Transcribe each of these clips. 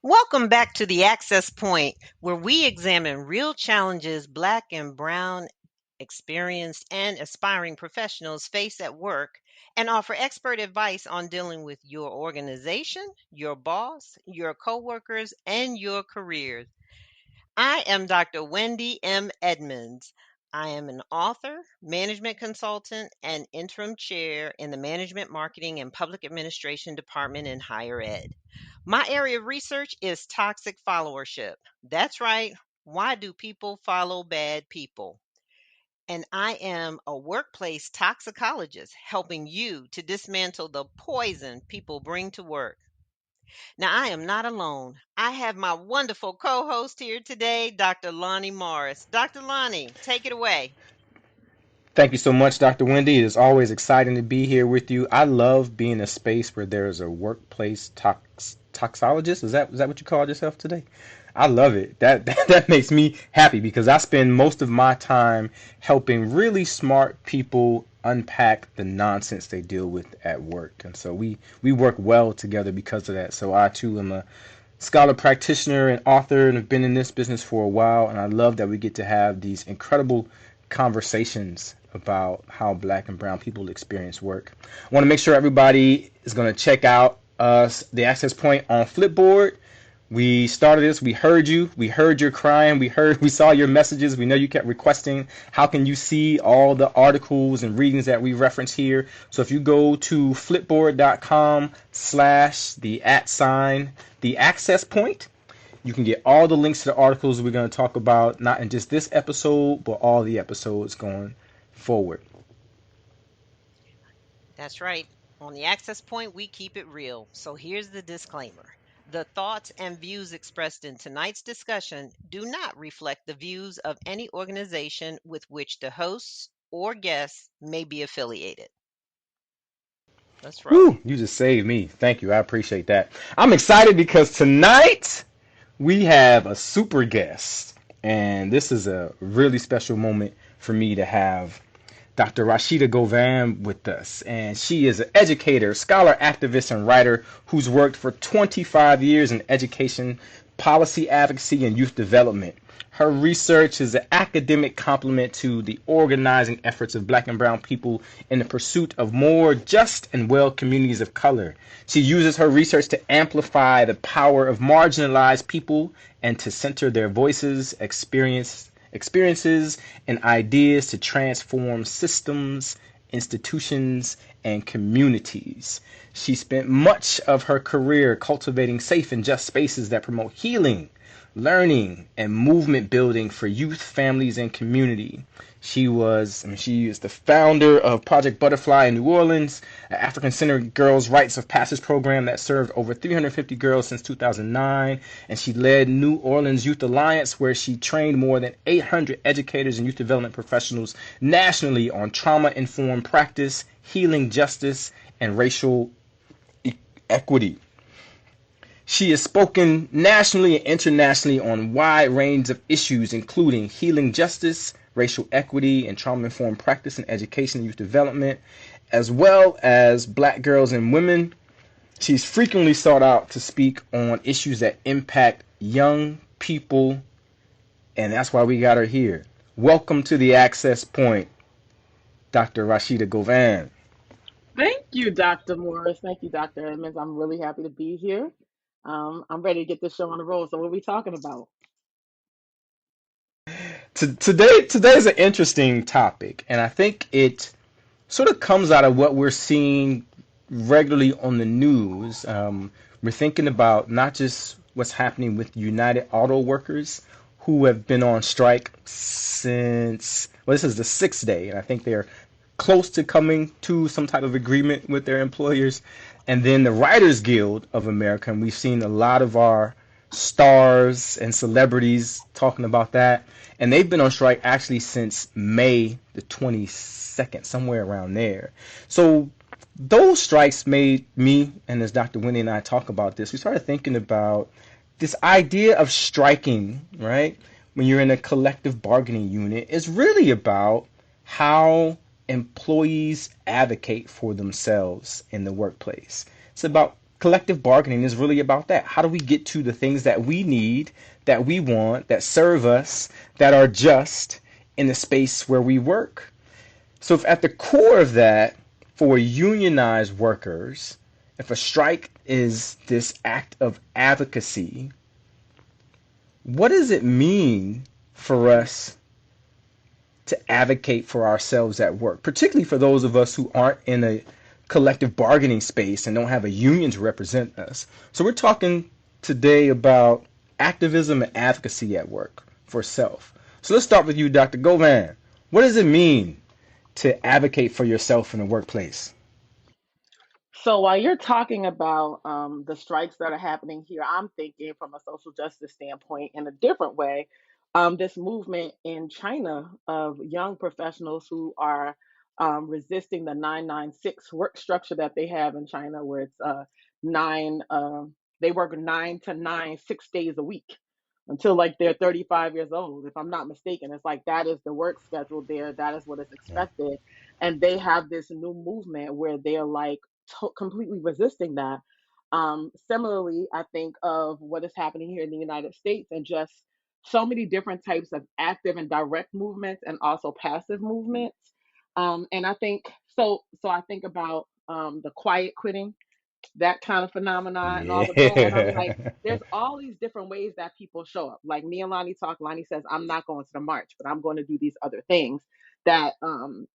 Welcome back to the Access Point, where we examine real challenges Black and Brown experienced and aspiring professionals face at work and offer expert advice on dealing with your organization, your boss, your coworkers, and your careers. I am Dr. Wendy M. Edmonds. I am an author, management consultant, and interim chair in the Management, Marketing, and Public Administration Department in higher ed. My area of research is toxic followership. That's right. Why do people follow bad people? And I am a workplace toxicologist helping you to dismantle the poison people bring to work. Now, I am not alone. I have my wonderful co host here today, Dr. Lonnie Morris. Dr. Lonnie, take it away. Thank you so much, Dr. Wendy. It is always exciting to be here with you. I love being in a space where there is a workplace toxologist. Is that what you called yourself today? I love it. That makes me happy because I spend most of my time helping really smart people unpack the nonsense they deal with at work. And so we work well together because of that. So I too am a scholar practitioner and author and have been in this business for a while, and I love that we get to have these incredible conversations about how Black and brown people experience work. I want to make sure everybody is going to check out the Access Point on Flipboard. We started this. We heard you. We heard your crying. We saw your messages. We know you kept requesting. How can you see all the articles and readings that we reference here? So if you go to flipboard.com/the access point, you can get all the links to the articles we're going to talk about, not in just this episode, but all the episodes going forward. That's right. On the Access Point, we keep it real. So here's the disclaimer. The thoughts and views expressed in tonight's discussion do not reflect the views of any organization with which the hosts or guests may be affiliated. Let's roll. Woo, you just saved me. Thank you. I appreciate that. I'm excited because tonight we have a super guest, and this is a really special moment for me to have Dr. Rashida Govan with us. And she is an educator, scholar, activist, and writer who's worked for 25 years in education, policy advocacy, and youth development. Her research is an academic complement to the organizing efforts of Black and brown people in the pursuit of more just and well communities of color. She uses her research to amplify the power of marginalized people and to center their voices, experiences, and ideas to transform systems, institutions, and communities. She spent much of her career cultivating safe and just spaces that promote healing, learning, and movement building for youth, families, and community. She is the founder of Project Butterfly in New Orleans, an African-centered girls' rites of passage program that served over 350 girls since 2009. And she led New Orleans Youth Alliance, where she trained more than 800 educators and youth development professionals nationally on trauma-informed practice, healing justice, and racial equity. She has spoken nationally and internationally on a wide range of issues, including healing justice, racial equity, and trauma-informed practice in education and youth development, as well as Black girls and women. She's frequently sought out to speak on issues that impact young people, and that's why we got her here. Welcome to the Access Point, Dr. Rashida Govan. Thank you, Dr. Morris. Thank you, Dr. Edmonds. I'm really happy to be here. I'm ready to get this show on the road. So, what are we talking about? Today's an interesting topic, and I think it sort of comes out of what we're seeing regularly on the news. We're thinking about not just what's happening with United Auto Workers, who have been on strike since, well, this is the sixth day, and I think they're close to coming to some type of agreement with their employers. And then the Writers Guild of America, and we've seen a lot of our stars and celebrities talking about that. And they've been on strike actually since May the 22nd, somewhere around there. So those strikes made me, and as Dr. Winnie and I talk about this, we started thinking about this idea of striking, right? When you're in a collective bargaining unit, is really about how employees advocate for themselves in the workplace. It's about Collective bargaining is really about that. How do we get to the things that we need, that we want, that serve us, that are just in the space where we work? So, if at the core of that, for unionized workers, if a strike is this act of advocacy, what does it mean for us to advocate for ourselves at work, particularly for those of us who aren't in a collective bargaining space and don't have a union to represent us? So, we're talking today about activism and advocacy at work for self. So, let's start with you, Dr. Govan. What does it mean to advocate for yourself in the workplace? So while you're talking about the strikes that are happening here, I'm thinking from a social justice standpoint in a different way. This movement in China of young professionals who are resisting the 996 work structure that they have in China, where it's nine, they work 9 to 9, 6 days a week until like they're 35 years old. If I'm not mistaken, it's like that is the work schedule there, that is what is Yeah. expected. And they have this new movement where they're like, completely resisting that. Similarly, I think of what is happening here in the United States and just so many different types of active and direct movements and also passive movements. And I think so. So I think about the quiet quitting, that kind of phenomenon and all of that. And I'm like, Yeah. there's all these different ways that people show up. Like me and Lonnie talk, Lonnie says, I'm not going to the march, but I'm going to do these other things that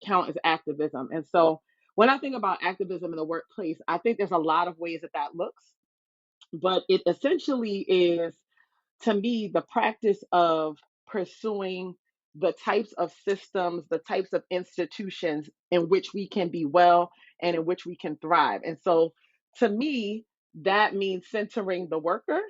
count as activism. And so when I think about activism in the workplace, I think there's a lot of ways that that looks, but it essentially is, to me, the practice of pursuing the types of systems, the types of institutions in which we can be well and in which we can thrive. And so to me, that means centering the worker,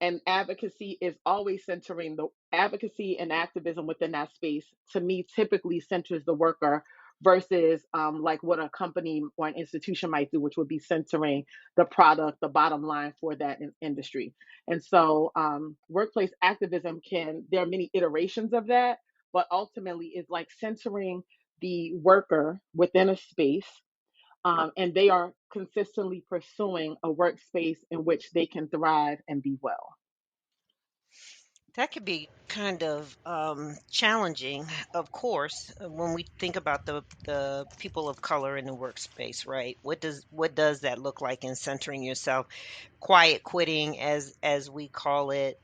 and advocacy is always centering the advocacy and activism within that space, to me, typically centers the worker versus like what a company or an institution might do, which would be centering the product, the bottom line for that industry. And so workplace activism there are many iterations of that, but ultimately is like centering the worker within a space, and they are consistently pursuing a workspace in which they can thrive and be well. That could be kind of challenging, of course, when we think about the people of color in the workspace, right? What does that look like in centering yourself? Quiet quitting, as we call it,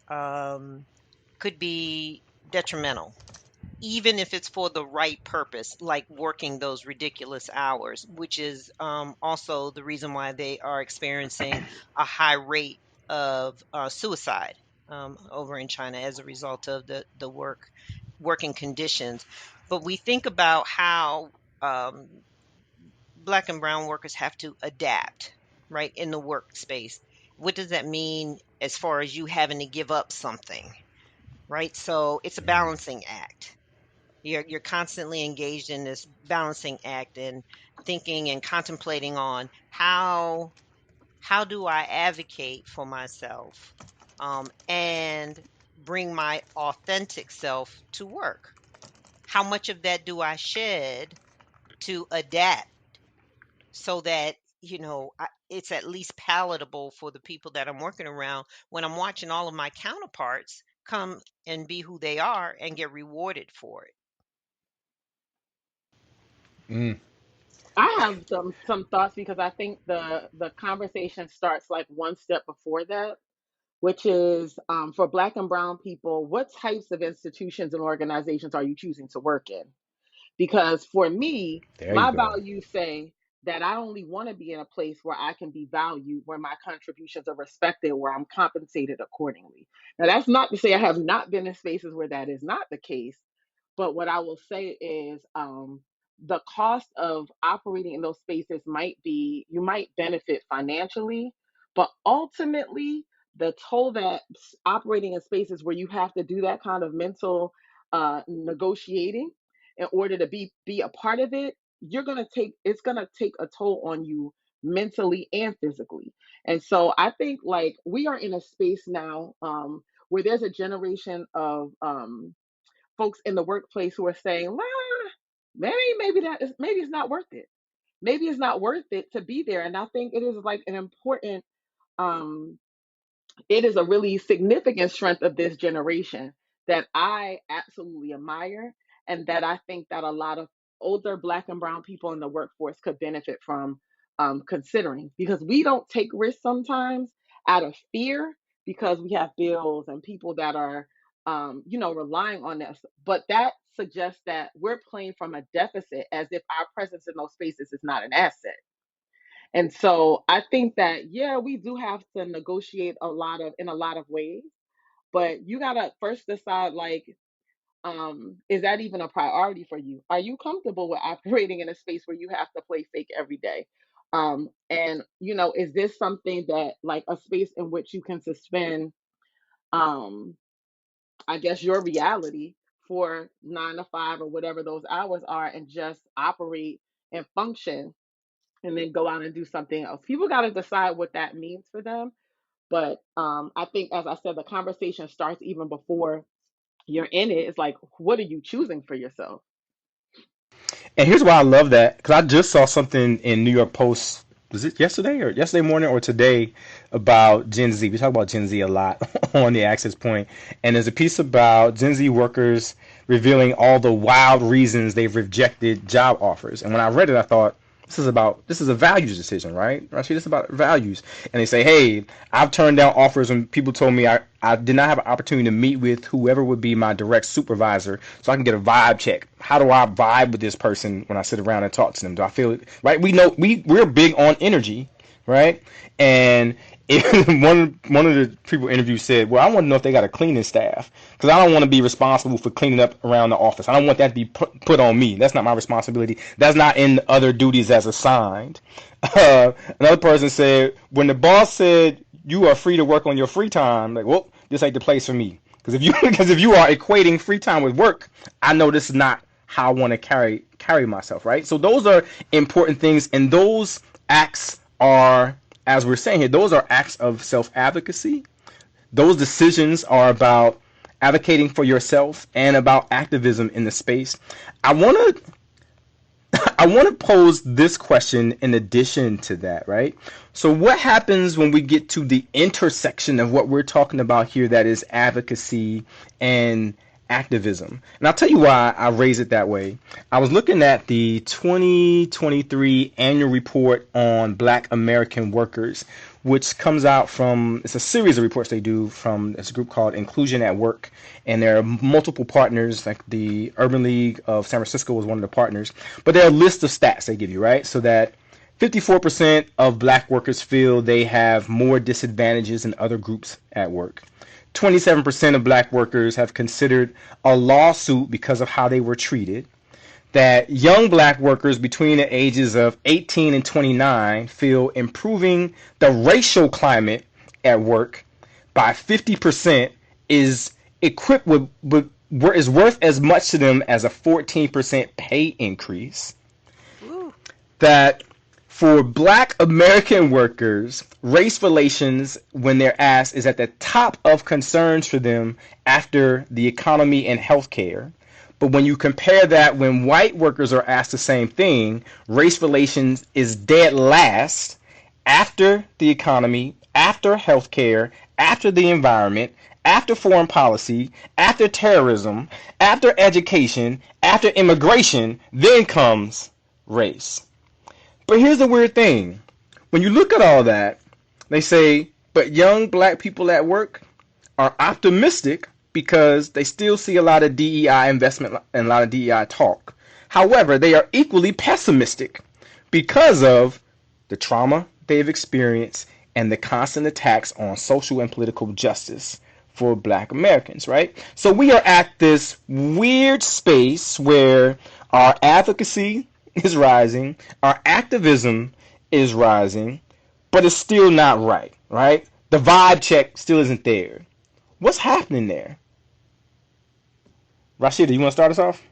could be detrimental, even if it's for the right purpose, like working those ridiculous hours, which is also the reason why they are experiencing a high rate of suicide over in China as a result of the working conditions. But we think about how um, black and brown workers have to adapt, right, in the workspace. What does that mean as far as you having to give up something, right? So it's a balancing act. You're constantly engaged in this balancing act and thinking and contemplating on how do I advocate for myself, and bring my authentic self to work? How much of that do I shed to adapt so that it's at least palatable for the people that I'm working around when I'm watching all of my counterparts come and be who they are and get rewarded for it. Mm, I have some thoughts because I think the conversation starts like one step before that, which is for Black and Brown people, what types of institutions and organizations are you choosing to work in? Because for me, there you my go. values say that I only want to be in a place where I can be valued, where my contributions are respected, where I'm compensated accordingly. Now, that's not to say I have not been in spaces where that is not the case, but what I will say is the cost of operating in those spaces might be, you might benefit financially, but ultimately, the toll that operating in spaces where you have to do that kind of mental negotiating in order to be a part of it, it's gonna take a toll on you mentally and physically. And so I think like we are in a space now where there's a generation of folks in the workplace who are saying, well, maybe it's not worth it. Maybe it's not worth it to be there. And I think it is like an important um, it is a really significant strength of this generation that I absolutely admire, and that I think that a lot of older Black and Brown people in the workforce could benefit from considering, because we don't take risks sometimes out of fear, because we have bills and people that are relying on us. But that suggests that we're playing from a deficit, as if our presence in those spaces is not an asset. And so I think that, yeah, we do have to negotiate in a lot of ways, but you gotta first decide, like, is that even a priority for you? Are you comfortable with operating in a space where you have to play fake every day? And is this something that, like, a space in which you can suspend, um, I guess, your reality for 9 to 5 or whatever those hours are, and just operate and function, and then go out and do something else? People got to decide what that means for them. But I think, as I said, the conversation starts even before you're in it. It's like, what are you choosing for yourself? And here's why I love that, because I just saw something in New York Post. Was it yesterday or yesterday morning or today about Gen Z? We talk about Gen Z a lot on the Access Point, and there's a piece about Gen Z workers revealing all the wild reasons they've rejected job offers. And when I read it, I thought, this is a values decision, right? Rashida, it's about values. And they say, hey, I've turned down offers when people told me I did not have an opportunity to meet with whoever would be my direct supervisor so I can get a vibe check. How do I vibe with this person when I sit around and talk to them? Do I feel it? Right? We know we're big on energy, right? And one of the people interviewed said, "Well, I want to know if they got a cleaning staff, because I don't want to be responsible for cleaning up around the office. I don't want that to be put on me. That's not my responsibility. That's not in the other duties as assigned." Another person said, "When the boss said you are free to work on your free time, like, well, this ain't the place for me. Because if you are equating free time with work, I know this is not how I want to carry myself, right? So those are important things, and those acts are, as we're saying here, those are acts of self-advocacy. Those decisions are about advocating for yourself and about activism in the space. I want to I want to pose this question in addition to that, right? So, what happens when we get to the intersection of what we're talking about here, that is advocacy and activism? And I'll tell you why I raise it that way. I was looking at the 2023 annual report on Black American workers, which comes out from, it's a series of reports they do from this group called Inclusion at Work. And there are multiple partners, like the Urban League of San Francisco was one of the partners. But there are a list of stats they give you, right? So that 54% of black workers feel they have more disadvantages than other groups at work. 27% of black workers have considered a lawsuit because of how they were treated. That young black workers between the ages of 18 and 29 feel improving the racial climate at work by 50% is equipped is worth as much to them as a 14% pay increase. Woo. That for black American workers, race relations, when they're asked, is at the top of concerns for them after the economy and healthcare. But when you compare that when white workers are asked the same thing, race relations is dead last after the economy, after healthcare, after the environment, after foreign policy, after terrorism, after education, after immigration, then comes race. But here's the weird thing. When you look at all that, they say, but young black people at work are optimistic because they still see a lot of DEI investment and a lot of DEI talk. However, they are equally pessimistic because of the trauma they've experienced and the constant attacks on social and political justice for black Americans, right? So we are at this weird space where our advocacy is rising, our activism is rising, but it's still not right, right? The vibe check still isn't there. What's happening there? Rashida, you want to start us off?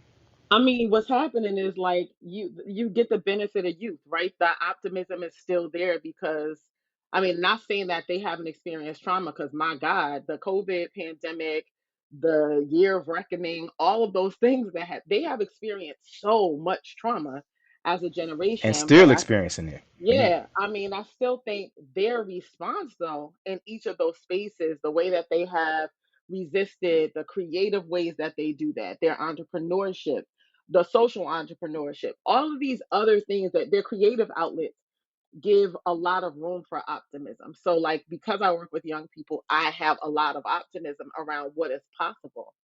I mean, what's happening is, like, you get the benefit of youth, right? The optimism is still there because, I mean, not saying that they haven't experienced trauma, because my God, the COVID pandemic, the year of reckoning, all of those things, they have experienced so much trauma. as a And generation. But still I, experiencing it. Mm. yeah, I mean, I still think their response, though, in each of those spaces, the way that they have resisted, the creative ways that they do that, their entrepreneurship, the social entrepreneurship, all of these other things that their creative outlets give a lot of room for optimism. So, like, because I work with young people, I have a lot of optimism around what is possible.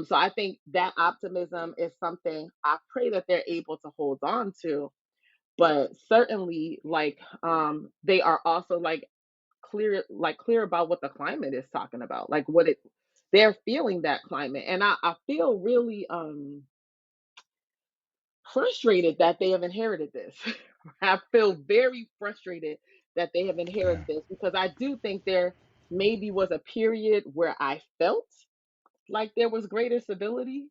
So I think that optimism is something I pray that they're able to hold on to, but certainly they are also clear about what the climate is talking about, like what it they're feeling that climate. And I feel really frustrated that they have inherited this. I feel very frustrated that they have Yeah. inherited this, because I do think there maybe was a period where I felt like there was greater civility.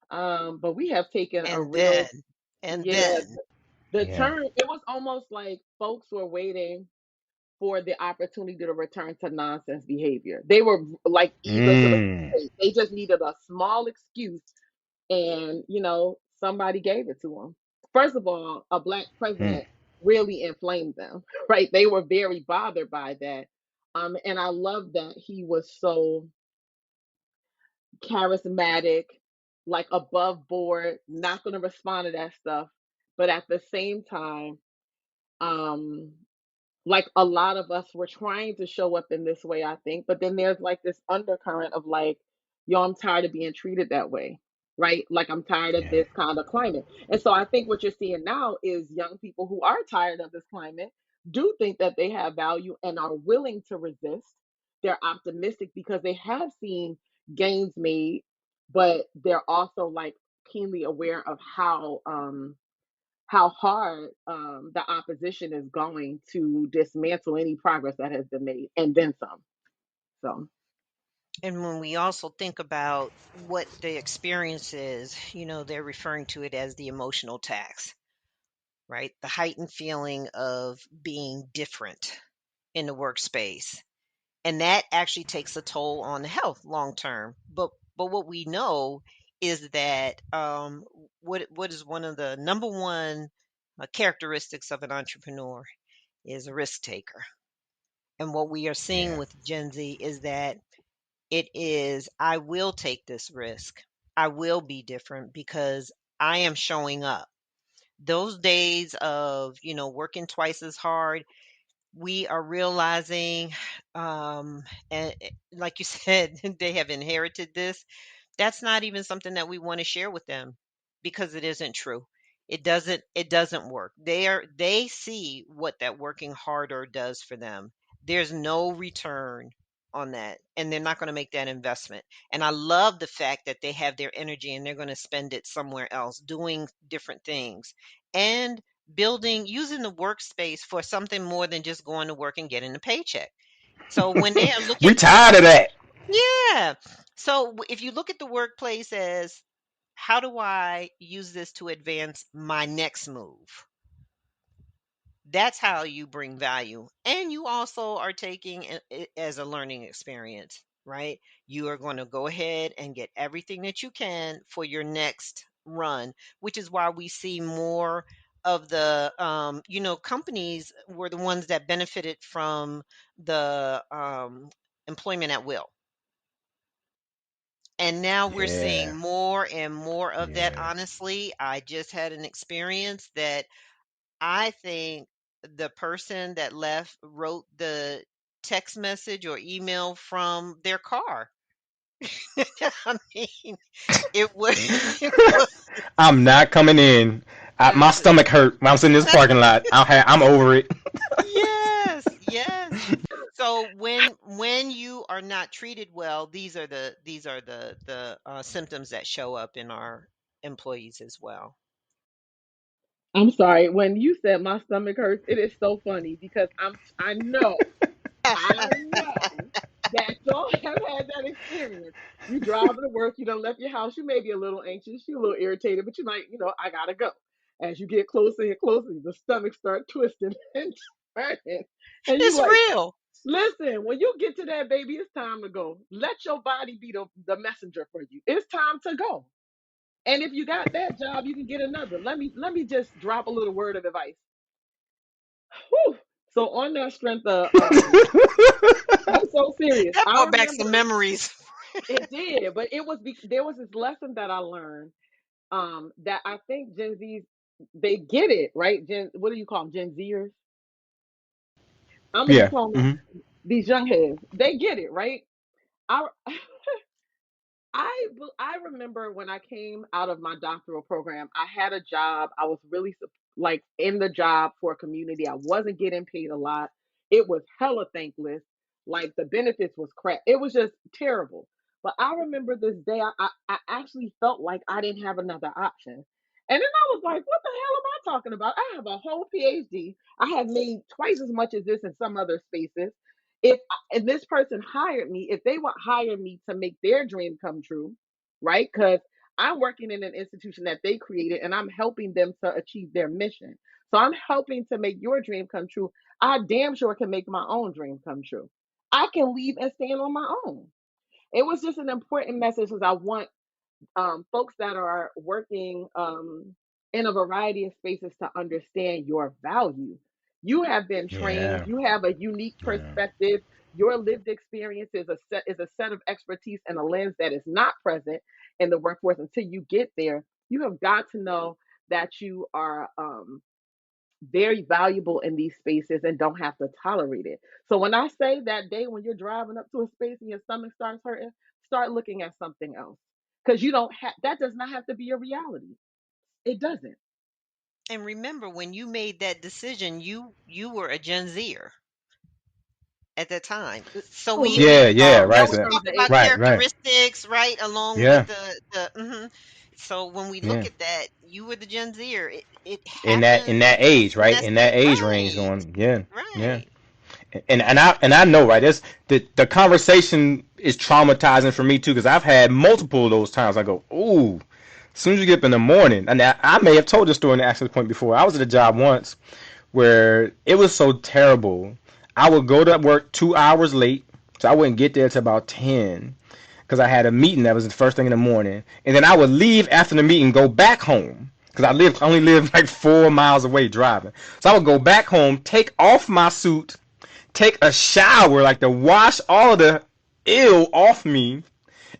But we have taken a And real, then, and yeah, then, the Yeah. turn, it was almost like folks were waiting for the opportunity to return to nonsense behavior. They were like eager to Mm. return. They just needed a small excuse, and somebody gave it to them. First of all, a black Mm. president really inflamed them, right? They were very bothered by that. And I love that he was so charismatic, like above board, not going to respond to that stuff, but at the same time, um, like a lot of us were trying to show up in this way, I think, but then there's like this undercurrent of like, yo, I'm tired of being treated that way, right? Like I'm tired of Yeah. this kind of climate. And so I think what you're seeing now is young people who are tired of this climate do think that they have value and are willing to resist. They're optimistic because they have seen gains made, but they're also like keenly aware of how hard the opposition is going to dismantle any progress that has been made, and then some. So and when we also think about what the experience is, they're referring to it as the emotional tax, right? The heightened feeling of being different in the workspace. And that actually takes a toll on the health long term. But what we know is that what is one of the number one characteristics of an entrepreneur is a risk taker. And what we are seeing Yeah. with Gen Z is that it is, I will take this risk. I will be different because I am showing up. Those days of, working twice as hard, we are realizing, and like you said, they have inherited this. That's not even something that we want to share with them because it isn't true. It doesn't work. They see what that working harder does for them. There's no return on that, and they're not going to make that investment. And I love the fact that they have their energy and they're going to spend it somewhere else doing different things and building using the workspace for something more than just going to work and getting a paycheck. So when they are We looking, tired of that. yeah. So if you look at the workplace as how do I use this to advance my next move? That's how you bring value. And you also are taking it as a learning experience, right? You are going to go ahead and get everything that you can for your next run, which is why we see more of the, companies were the ones that benefited from the employment at will. And now we're seeing Yeah. more and more of that. Yeah. Honestly, I just had an experience that I think the person that left wrote the text message or email from their car. I mean, it was, it was I'm not coming in. My listen. stomach hurt when I was in this parking lot. I'm over it. Yes, yes. So when you are not treated well, these are the symptoms that show up in our employees as well. I'm sorry. When you said my stomach hurts, it is so funny because I know that y'all have had that experience. You drive to work, you done left your house, you may be a little anxious, you're a little irritated, but you're like, I gotta go. As you get closer and closer, the stomach start twisting and turning. And you It's like, real. listen, when you get to that, baby, it's time to go. Let your body be the messenger for you. It's time to go. And if you got that job, you can get another. Let me just drop a little word of advice. Whew. So on that strength of I'm so serious. That I brought back some remember memories. it did, but there was this lesson that I learned that I think Gen Zs they get it, right? What do you call them? Gen Zers? I'm gonna just Yeah. call them Hmm. these young heads. They get it, right? I I remember when I came out of my doctoral program, I had a job. I was really like in the job for a community. I wasn't getting paid a lot. It was hella thankless. Like the benefits was crap. It was just terrible. But I remember this day, I actually felt like I didn't have another option. And then I was like, what the hell am I talking about? I have a whole PhD. I have made twice as much as this in some other spaces. If this person hired me, if they would hire me to make their dream come true, right? Because I'm working in an institution that they created and I'm helping them to achieve their mission. So I'm helping to make your dream come true. I damn sure can make my own dream come true. I can leave and stand on my own. It was just an important message because I want folks that are working in a variety of spaces to understand your value. You have been trained. Yeah. You have a unique Yeah. perspective. Your lived experience is a set of expertise and a lens that is not present in the workforce until you get there. You have got to know that you are very valuable in these spaces and don't have to tolerate it. So when I say that day when you're driving up to a space and your stomach starts hurting, start looking at something else because you don't have that does not have to be a reality. It doesn't. And remember, when you made that decision, you were a Gen Zer at that time. So For we Yeah. me, Yeah. we Right. always So, in terms talk of about age, right. Right. characteristics, right? Along with Yeah. the So when we look Yeah. at that, you were the Gen Zer. It In that happens age, in right? that In that space, age range right? going. Yeah. Yeah. Right. And I know, right? That's the conversation is traumatizing for me too because I've had multiple of those times. I go, ooh. As soon as you get up in the morning, and I may have told this story in the access point before. I was at a job once where it was so terrible. I would go to work 2 hours late, so I wouldn't get there till about 10 because I had a meeting that was the first thing in the morning, and then I would leave after the meeting, go back home because I only lived like 4 miles away driving. So I would go back home, take off my suit, take a shower, like to wash all of the ill off me,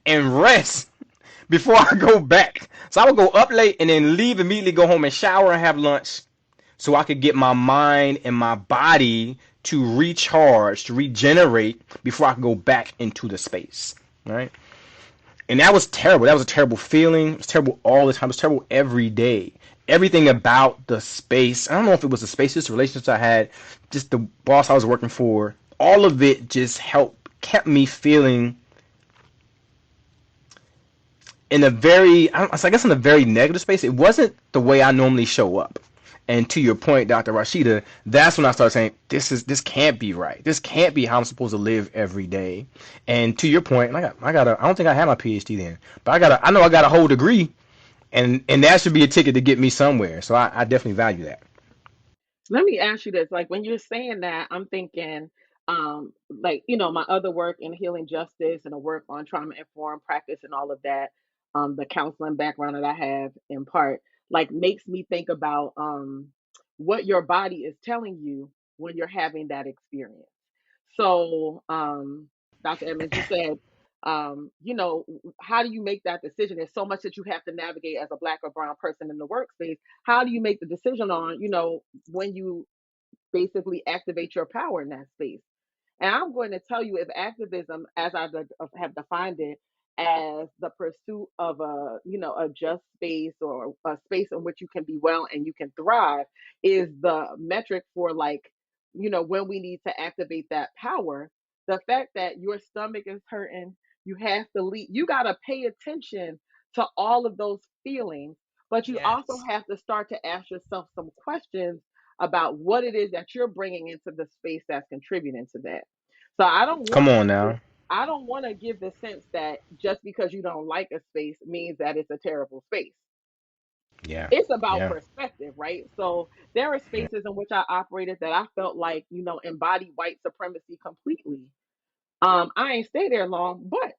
and rest before I go back. So I would go up late and then leave immediately, go home and shower and have lunch so I could get my mind and my body to recharge, to regenerate before I could go back into the space. Right? And that was terrible. That was a terrible feeling. It was terrible all the time. It was terrible every day. Everything about the space. I don't know if it was the space, just the relationships I had, just the boss I was working for. All of it just kept me feeling in a very, I guess, in a very negative space. It wasn't the way I normally show up. And to your point, Dr. Rashida, that's when I started saying, this can't be right. This can't be how I'm supposed to live every day. And to your point, I don't think I had my PhD then, but I know I got a whole degree, and that should be a ticket to get me somewhere. So I definitely value that. let me ask you this. Like when you're saying that, I'm thinking, like, my other work in healing justice and a work on trauma informed practice and all of that, the counseling background that I have in part, like makes me think about what your body is telling you when you're having that experience. So, Dr. Edmonds, you said, how do you make that decision? There's so much that you have to navigate as a Black or brown person in the workspace. How do you make the decision on, when you basically activate your power in that space? And I'm going to tell you, if activism, as have defined it, as the pursuit of a just space or a space in which you can be well and you can thrive, is the metric for like, when we need to activate that power. The fact that your stomach is hurting, you have to leave. You got to pay attention to all of those feelings, but you also Yes. have to start to ask yourself some questions about what it is that you're bringing into the space that's contributing to that. So Come on now. I don't want to give the sense that just because you don't like a space means that it's a terrible space. Yeah. It's about Yeah. perspective, right? So there are spaces in which I operated that I felt like, embody white supremacy completely. I ain't stay there long, but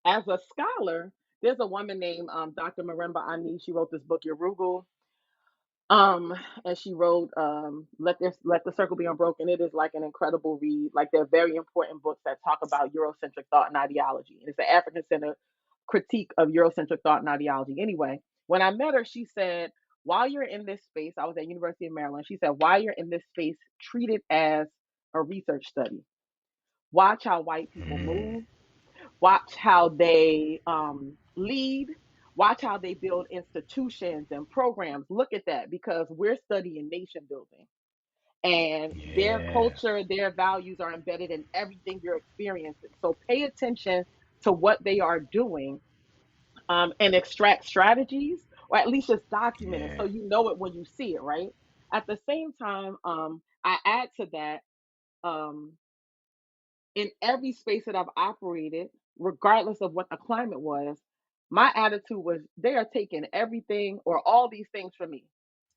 as a scholar, There's a woman named Dr. Marimba Ani. She wrote this book, Yorugu. Um, and she wrote Let the Circle Be Unbroken. It is like an incredible read. Like they're very important books that talk about Eurocentric thought and ideology. And it's an African centered critique of Eurocentric thought and ideology. Anyway, when I met her, she said, while you're in this space, I was at University of Maryland. She said, while you're in this space, treat it as a research study. Watch how white people Mm, move. Watch how they lead. Watch how they build institutions and programs. Look at that because we're studying nation building and their yeah, culture, their values are embedded in everything you're experiencing. So pay attention to what they are doing and extract strategies or at least just document it yeah, so you know it when you see it, right? At the same time, I add to that um, in every space that I've operated, regardless of what the climate was, my attitude was they are taking everything or all these things from me.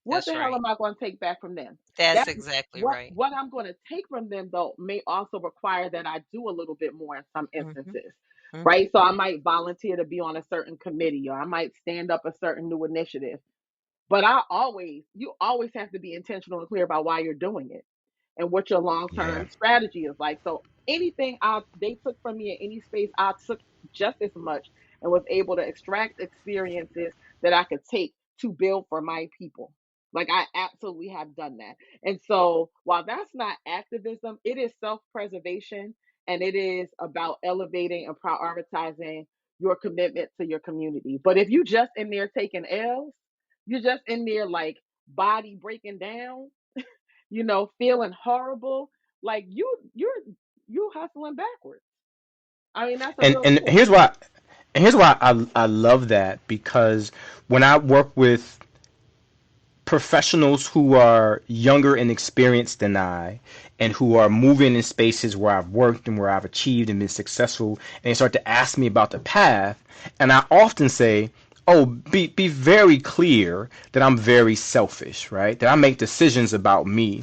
What That's the hell right. am I going to take back from them? That's That exactly what right. what I'm going to take from them though may also require that I do a little bit more in some Mhm. instances. Mhm. Right? So I might volunteer to be on a certain committee or I might stand up a certain new initiative. But you always have to be intentional and clear about why you're doing it and what your long yeah. term strategy is like. So anything they took from me in any space, I took just as much and was able to extract experiences that I could take to build for my people. Like I absolutely have done that. And so while that's not activism, it is self preservation and it is about elevating and prioritizing your commitment to your community. But if you just in there taking L's, you're just in there like body breaking down, feeling horrible, like you hustling backwards. I mean, that's a And real and deal. here's why I love that because when I work with professionals who are younger and experienced than I and who are moving in spaces where I've worked and where I've achieved and been successful and they start to ask me about the path and I often say, oh, be very clear that I'm very selfish, right? That I make decisions about me.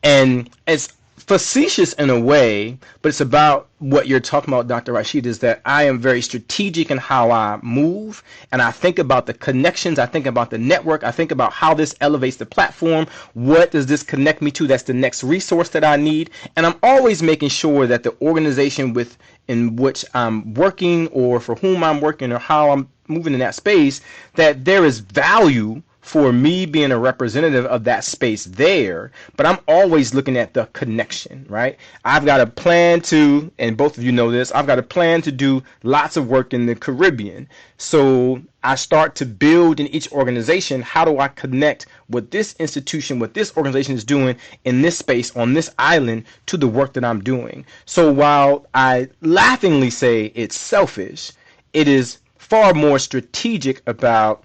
And it's facetious in a way, but it's about what you're talking about, Dr. Rashid, is that I am very strategic in how I move, and I think about the connections, I think about the network, I think about how this elevates the platform, what does this connect me to, that's the next resource that I need, and I'm always making sure that the organization with in which I'm working or for whom I'm working or how I'm moving in that space, that there is value for me being a representative of that space there, but I'm always looking at the connection, right? I've got a plan to, and both of you know this, I've got a plan to do lots of work in the Caribbean. So I start to build in each organization, how do I connect what this institution, what this organization is doing in this space on this island to the work that I'm doing. So while I laughingly say it's selfish, it is far more strategic about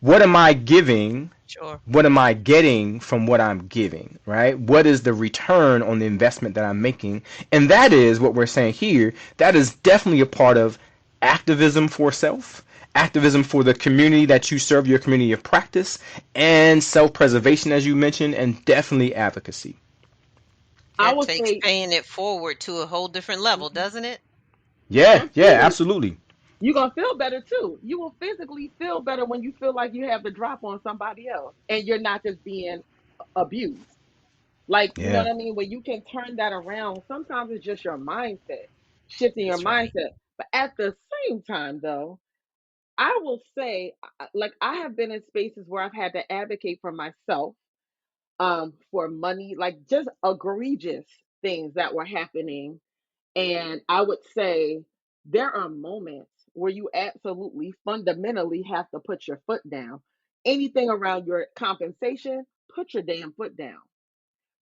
what am I giving? Sure. What am I getting from what I'm giving, right? What is the return on the investment that I'm making? And that is what we're saying here. That is definitely a part of activism for self, activism for the community that you serve, your community of practice, and self preservation, as you mentioned, and definitely advocacy. I That would takes say, paying it forward to a whole different level, mhm, doesn't it? Yeah, and yeah, feeling absolutely. you're gonna feel better too. You will physically feel better when you feel like you have the drop on somebody else and you're not just being abused. Like, you know Yeah. what I mean? When you can turn that around, sometimes it's just your mindset, shifting your That's right. mindset. But at the same time, though, I will say, like, I have been in spaces where I've had to advocate for myself for money, like just egregious things that were happening. And I would say there are moments where you absolutely fundamentally have to put your foot down. Anything around your compensation, put your damn foot down.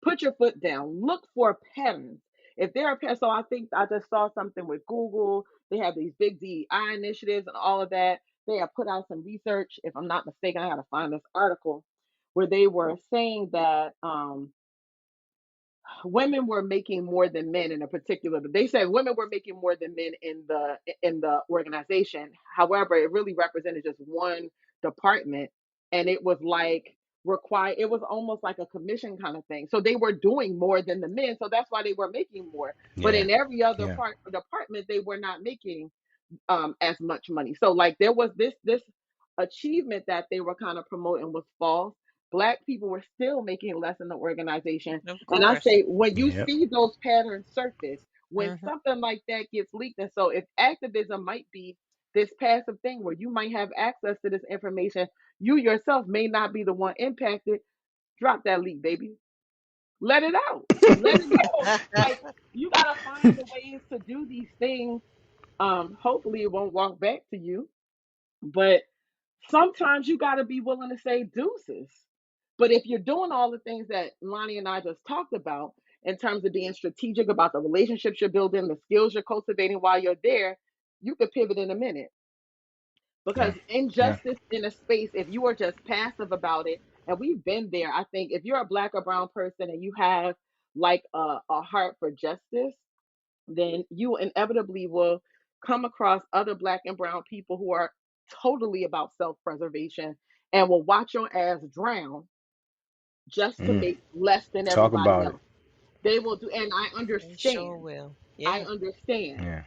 Put your foot down. Look for patterns. If there are patterns, so I think I just saw something with Google. They have these big DEI initiatives and all of that. They have put out some research. If I'm not mistaken, I got to find this article where they were saying that women were making more than men in a particular, they said women were making more than men in the organization. However, it really represented just one department, and it was like required, it was almost like a commission kind of thing. So they were doing more than the men, so that's why they were making more. But Yeah. in every other Yeah. department they were not making. as much money. So like there was this achievement that they were kind of promoting was false. Black people were still making less in the organization. Of And I course. say when you Yep. see those patterns surface, when Hmm. something like that gets leaked, and so if activism might be this passive thing where you might have access to this information, you yourself may not be the one impacted. Drop that leak, baby. Let it out. Let it go. Like you gotta find the ways to do these things. Hopefully it won't walk back to you, but sometimes you got to be willing to say deuces. But if you're doing all the things that Lonnie and I just talked about in terms of being strategic about the relationships you're building, the skills you're cultivating while you're there, you could pivot in a minute. Yeah. Because Yeah. injustice in a space, if you are just passive about it, and we've been there, I think if you're a black or brown person and you have like a heart for justice, then you inevitably will come across other black and brown people who are totally about self-preservation and will watch your ass drown just to Mm. make less than Talk everybody about it. else. They will do, and I They sure understand. will. I Yeah, understand. Yeah.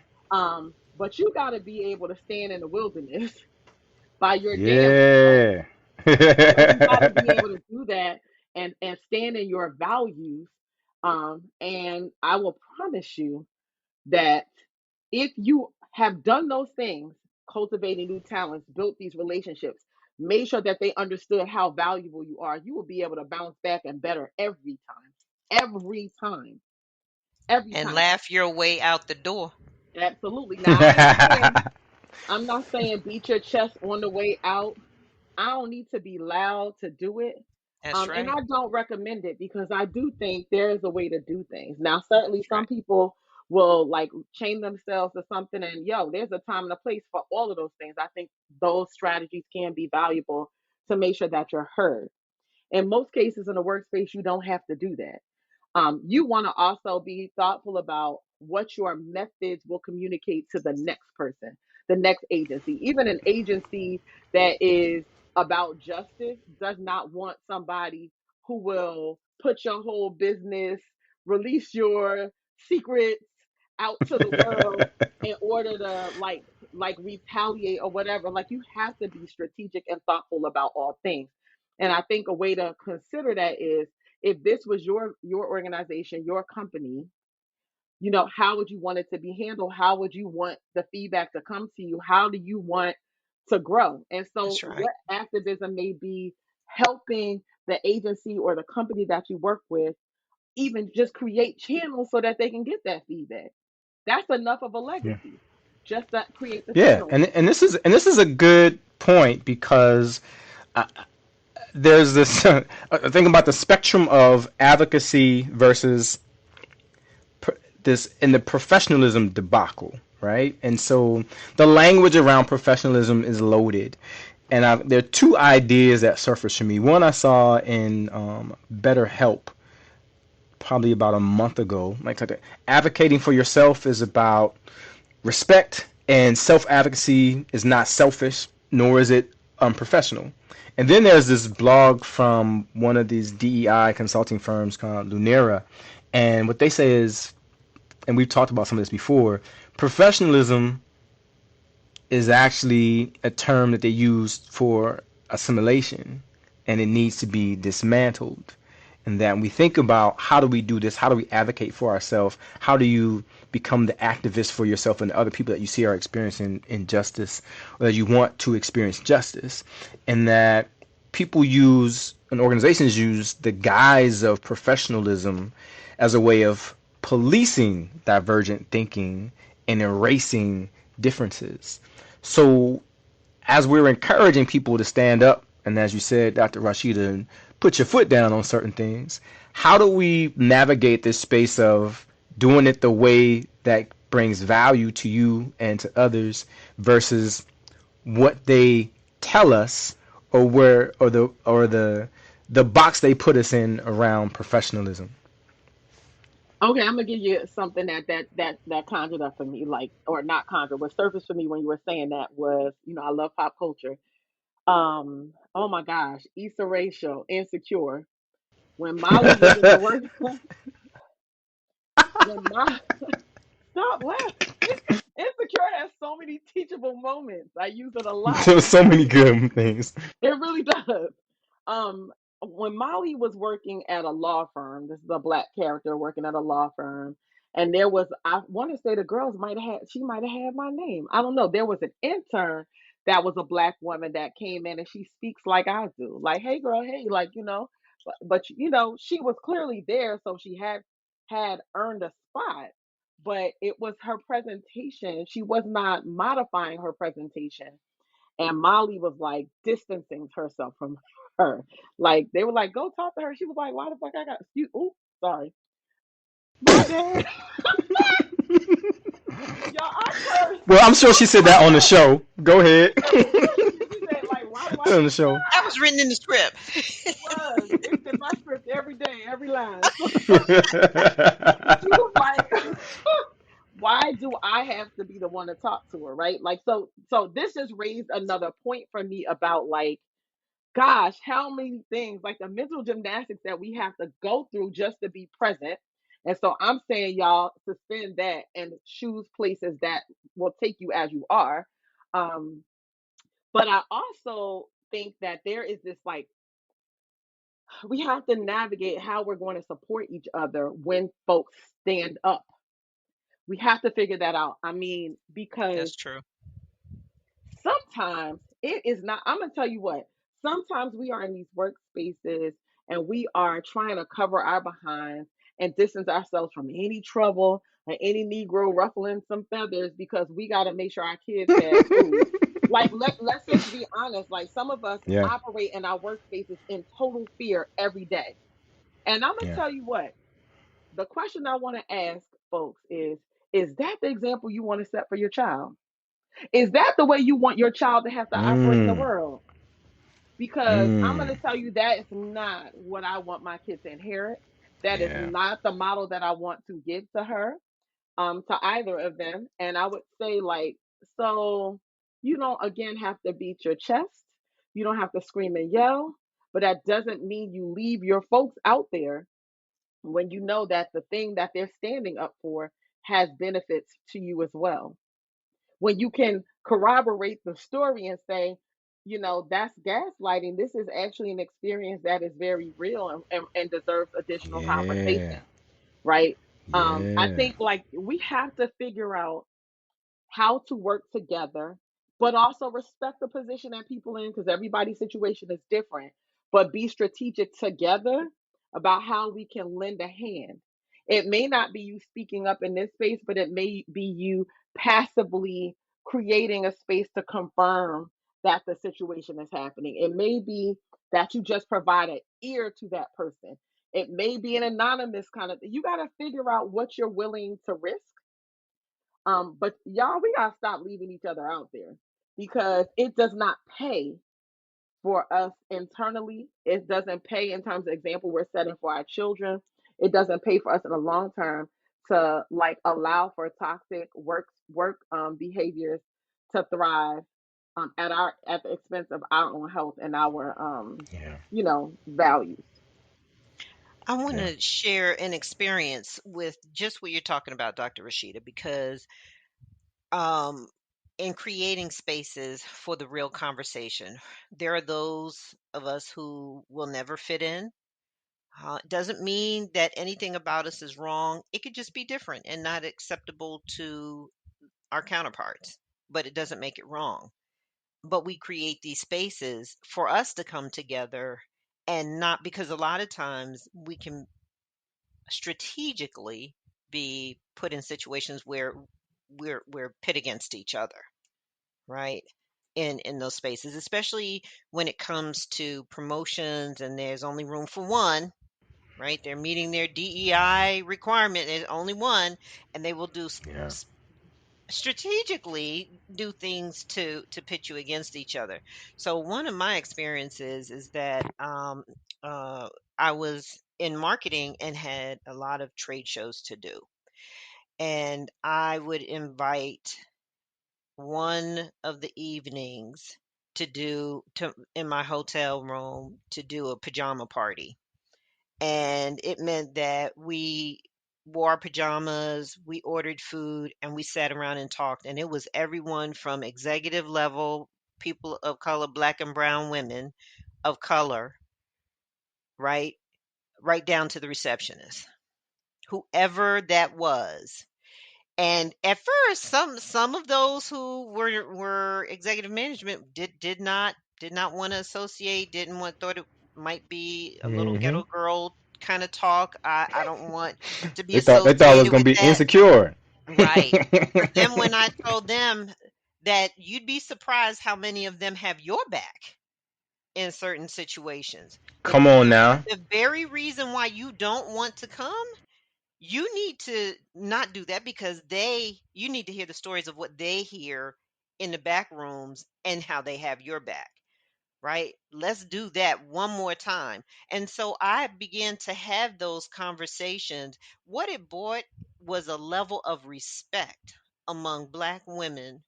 But you got to be able to stand in the wilderness by your damn self. Yeah. Like you got to be able to do that and stand in your values. And I will promise you that if you have done those things, cultivating new talents, built these relationships, made sure that they understood how valuable you are, you will be able to bounce back and better every time. Every time. Every and time. laugh your way out the door. Absolutely. Now I'm not saying beat your chest on the way out. I don't need to be loud to do it. That's And right. I don't recommend it because I do think there is a way to do things. Now, certainly That's some right. people will like chain themselves to something, and yo, there's a time and a place for all of those things. I think those strategies can be valuable to make sure that you're heard. In most cases in a workspace, you don't have to do that. You want to also be thoughtful about what your methods will communicate to the next person, the next agency. Even an agency that is about justice does not want somebody who will put your whole business, release your secrets out to the world in order to like retaliate or whatever. Like you have to be strategic and thoughtful about all things. And I think a way to consider that is if this was your organization, your company, how would you want it to be handled? How would you want the feedback to come to you? How do you want to grow? And so That's right. what activism may be helping the agency or the company that you work with even just create channels so that they can get that feedback. That's enough of a Yeah. legacy. Just to create the Yeah. channel. And this is a good point because there's this thing about the spectrum of advocacy versus this in the professionalism debacle, right? And so the language around professionalism is loaded. And there are two ideas that surfaced for me. One I saw in Better Help probably about a month ago. Like advocating for yourself is about respect, and self-advocacy is not selfish, nor is it unprofessional. And then there's this blog from one of these DEI consulting firms called Lunera, and what they say is, and we've talked about some of this before, professionalism is actually a term that they use for assimilation, and it needs to be dismantled. And that when we think about how do we do this, how do we advocate for ourselves, how do you become the activist for yourself and the other people that you see are experiencing injustice, or that you want to experience justice, and that people use and organizations use the guise of professionalism as a way of policing divergent thinking and erasing differences. So as we're encouraging people to stand up, and as you said, Dr. Rashida, and put your foot down on certain things, how do we navigate this space of doing it the way that brings value to you and to others versus what they tell us, or where or the box they put us in around professionalism? Okay, I'm gonna give you something that conjured up for me, like or not conjured, what surfaced for me when you were saying that was, I love pop culture. Oh my gosh, Issa Rae show, Insecure. When Molly was in the work, when Molly, stop laughing. Insecure has so many teachable moments. I use it a lot. There's so many good things. It really does. Um, when Molly was working at a law firm, this is a black character working at a law firm, and there was, I want to say the girls might have had, she might have had my name. I don't know. There was an intern that was a black woman that came in and she speaks like I do, like, hey girl, hey, like, but she was clearly there, so she had earned a spot. But it was her presentation. She was not modifying her presentation, and Molly was like distancing herself from her. Like they were like, go talk to her. She was like, why the fuck I got you? Ooh, sorry. My bad. Y'all, I curse. Well, I'm sure I she said that on the swear. show. Go ahead. She said, like, why do I On the keep show. That was written in the script. it was. It's in my script every day, every line. So she was like, why do I have to be the one to talk to her? Right. Like so this just raised another point for me about like, gosh, how many things, like the mental gymnastics that we have to go through just to be present. And so I'm saying, y'all, suspend that and choose places that will take you as you are. Um, but I also think that there is this like, we have to navigate how we're going to support each other when folks stand up. We have to figure that out. I mean, because That's true. sometimes it is not. I'm gonna tell you what, sometimes we are in these workspaces and we are trying to cover our behinds and distance ourselves from any trouble or any negro ruffling some feathers because we got to make sure our kids have food. Like let's just be honest, like some of us Yeah. operate in our workspaces in total fear every day. And I'm gonna Yeah. tell you what, the question I want to ask folks is that the example you want to set for your child? Is that the way you want your child to have to operate in the Mm. world? Because I'm going Mm. to tell you that is not what I want my kid to inherit. That is Yeah. not the model that I want to give to her, to either of them. And I would say, like, so you don't again have to beat your chest. You don't have to scream and yell, but that doesn't mean you leave your folks out there when you know that the thing that they're standing up for has benefits to you as well. When you can corroborate the story and say, that's gaslighting. This is actually an experience that is very real and deserves additional Yeah. conversation, right? I Yeah. think like we have to figure out how to work together, but also respect the position that people in because everybody's situation is different. But be strategic together about how we can lend a hand. It may not be you speaking up in this space, but it may be you passively creating a space to confirm that the situation is happening. It may be that you just provide an ear to that person. It may be an anonymous kind of thing. You got to figure out what you're willing to risk, but y'all, we gotta stop leaving each other out there because it does not pay for us internally. It doesn't pay in terms of example we're setting for our children. It doesn't pay for us in the long term to like allow for toxic work behaviors to thrive at the expense of our own health and our Yeah. values. I want Yeah. to share an experience with just what you're talking about, Dr. Rashida, because um, in creating spaces for the real conversation, there are those of us who will never fit in. It doesn't mean that anything about us is wrong. It could just be different and not acceptable to our counterparts, but it doesn't make it wrong. But we create these spaces for us to come together and not because a lot of times we can strategically be put in situations where we're pit against each other, right? In those spaces, especially when it comes to promotions and there's only room for one, right? They're meeting their DEI requirement. There's only one, and they will Yeah. strategically do things to pit you against each other. So one of my experiences is that uh, I was in marketing and had a lot of trade shows to do, and I would invite one of the evenings to in my hotel room to do a pajama party, and it meant that we wore our pajamas, we ordered food, and we sat around and talked. And it was everyone from executive level, people of color, black and brown women of color, right? Right down to the receptionist, whoever that was. And at first, some of those who were executive management did not want to associate, didn't want thought it might be a little Hmm. ghetto girl kind of talk. I don't want to be They thought it was associated gonna with be that. insecure. Right. But then when I told them that you'd be surprised how many of them have your back in certain situations. Come on now. The very reason why you don't want to come, you need to not do that, because you need to hear the stories of what they hear in the back rooms and how they have your back, right? Let's do that one more time. And so I began to have those conversations. What it brought was a level of respect among Black women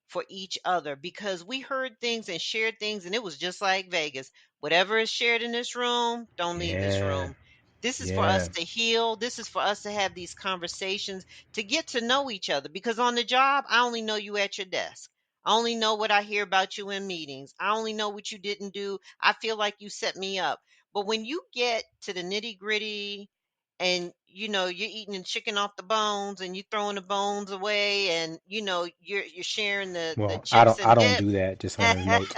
for each other, because we heard things and shared things, and it was just like Vegas. Whatever is shared in this room, don't leave this Yeah. room. This is for us Yeah. to heal. This is for us to have these conversations, to get to know each other. Because on the job, I only know you at your desk. I only know what I hear about you in meetings. I only know what you didn't do. I feel like you set me up. But when you get to the nitty gritty, and you're eating the chicken off the bones, and you're throwing the bones away, and you're sharing the Well, I chips don't and I don't dip. do that. Just on a note.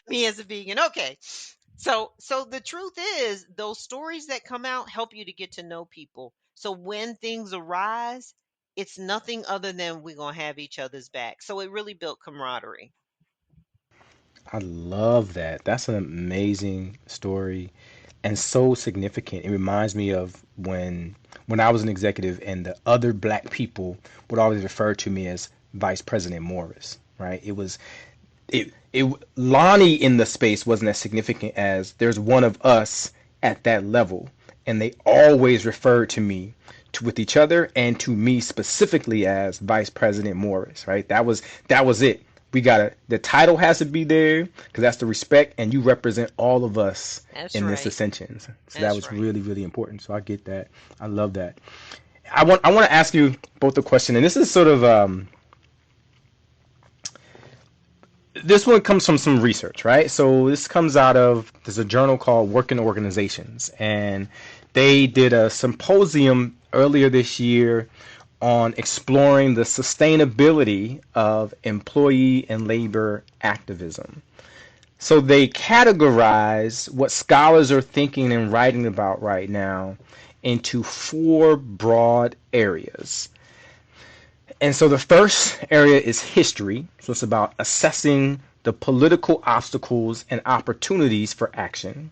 Me as a vegan. Okay. So the truth is, those stories that come out help you to get to know people. So when things arise, it's nothing other than we're going to have each other's back. So it really built camaraderie. I love that. That's an amazing story and so significant. It reminds me of when I was an executive and the other black people would always refer to me as Vice President Morris, right? It Lonnie in the space wasn't as significant as there's one of us at that level, and they always referred to me with each other and to me specifically as Vice President Morris, right? That was it. We gotta the title has to be there because that's the respect, and you represent all of us That's in this right. ascension. So that That's was right. really really important. So I get that. I love that. I want to ask you both a question, and this is sort of this one comes from some research, right? So this comes out of there's a journal called Working Organizations, and they did a symposium earlier this year on exploring the sustainability of employee and labor activism. So they categorize what scholars are thinking and writing about right now into four broad areas. And so the first area is history. So it's about assessing the political obstacles and opportunities for action.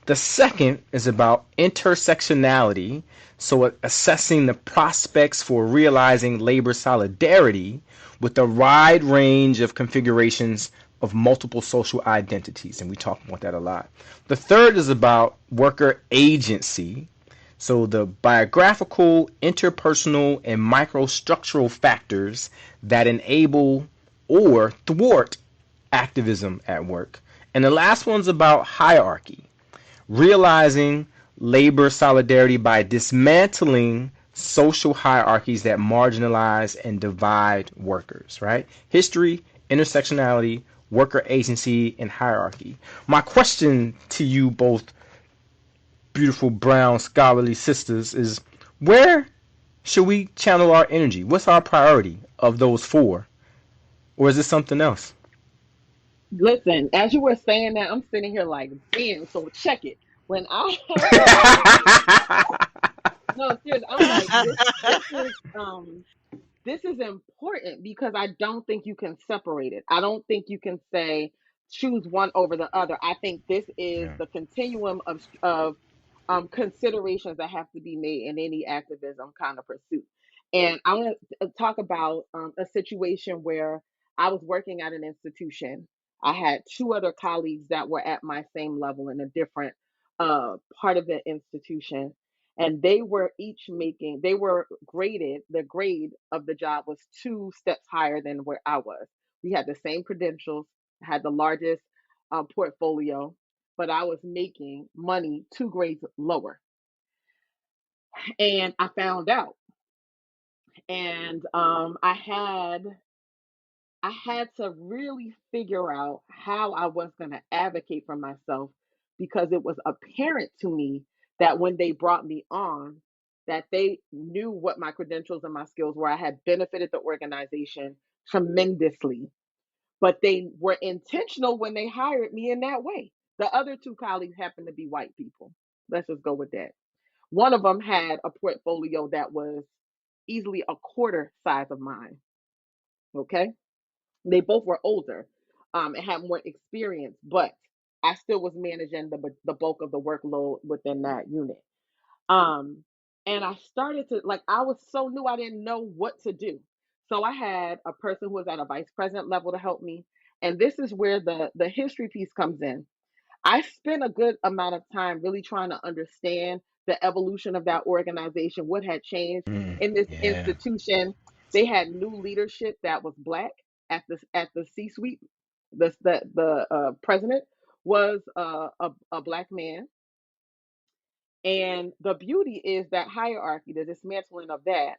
The second is about intersectionality. So assessing the prospects for realizing labor solidarity with a wide range of configurations of multiple social identities. And we talk about that a lot. The third is about worker agency. So the biographical, interpersonal, and microstructural factors that enable or thwart activism at work. And the last one's about hierarchy, realizing labor solidarity by dismantling social hierarchies that marginalize and divide workers, right? History, intersectionality, worker agency, and hierarchy. My question to you both, beautiful brown scholarly sisters, is where should we channel our energy? What's our priority of those four? Or is it something else? Listen, as you were saying that, I'm sitting here like, bam, so check it. When I heard that, no, seriously, I'm like, this is important because I don't think you can separate it. I don't think you can say choose one over the other. I think this is Yeah. the continuum of considerations that have to be made in any activism kind of pursuit. And I want to talk about a situation where I was working at an institution. I had two other colleagues that were at my same level in a different part of the institution, and they were graded, the grade of the job was two steps higher than where I was. We had the same credentials, had the largest portfolio, but I was making money two grades lower. And I found out, and I had to really figure out how I was going to advocate for myself, because it was apparent to me that when they brought me on, that they knew what my credentials and my skills were. I had benefited the organization tremendously, but they were intentional when they hired me in that way. The other two colleagues happened to be white people. Let's just go with that. One of them had a portfolio that was easily a quarter size of mine. Okay. They both were older, and had more experience, but I still was managing the bulk of the workload within that unit. Um, and I started to, like, I was so new, I didn't know what to do. So I had a person who was at a vice president level to help me. And this is where the history piece comes in. I spent a good amount of time really trying to understand the evolution of that organization, what had changed in this Yeah. institution. They had new leadership that was black at the C-suite. The president was a black man, and the beauty is that hierarchy, the dismantling of that.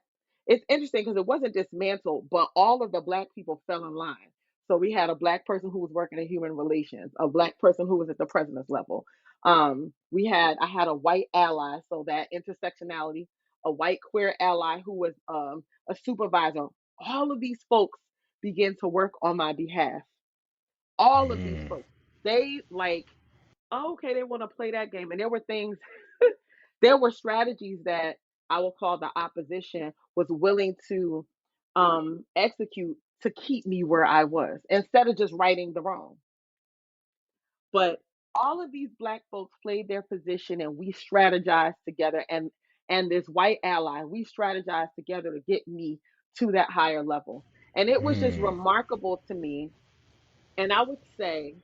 It's interesting because it wasn't dismantled, but all of the black people fell in line. So we had a black person who was working in human relations, a black person who was at the president's level. I had a white ally, so that intersectionality, a white queer ally who was a supervisor. All of these folks began to work on my behalf. All of these folks, they like, oh, okay, they want to play that game, and there were things there were strategies that I will call the opposition was willing to execute to keep me where I was instead of just righting the wrong. But all of these black folks played their position, and we strategized together, and this white ally, we strategized together to get me to that higher level. And it was just remarkable to me. And I would say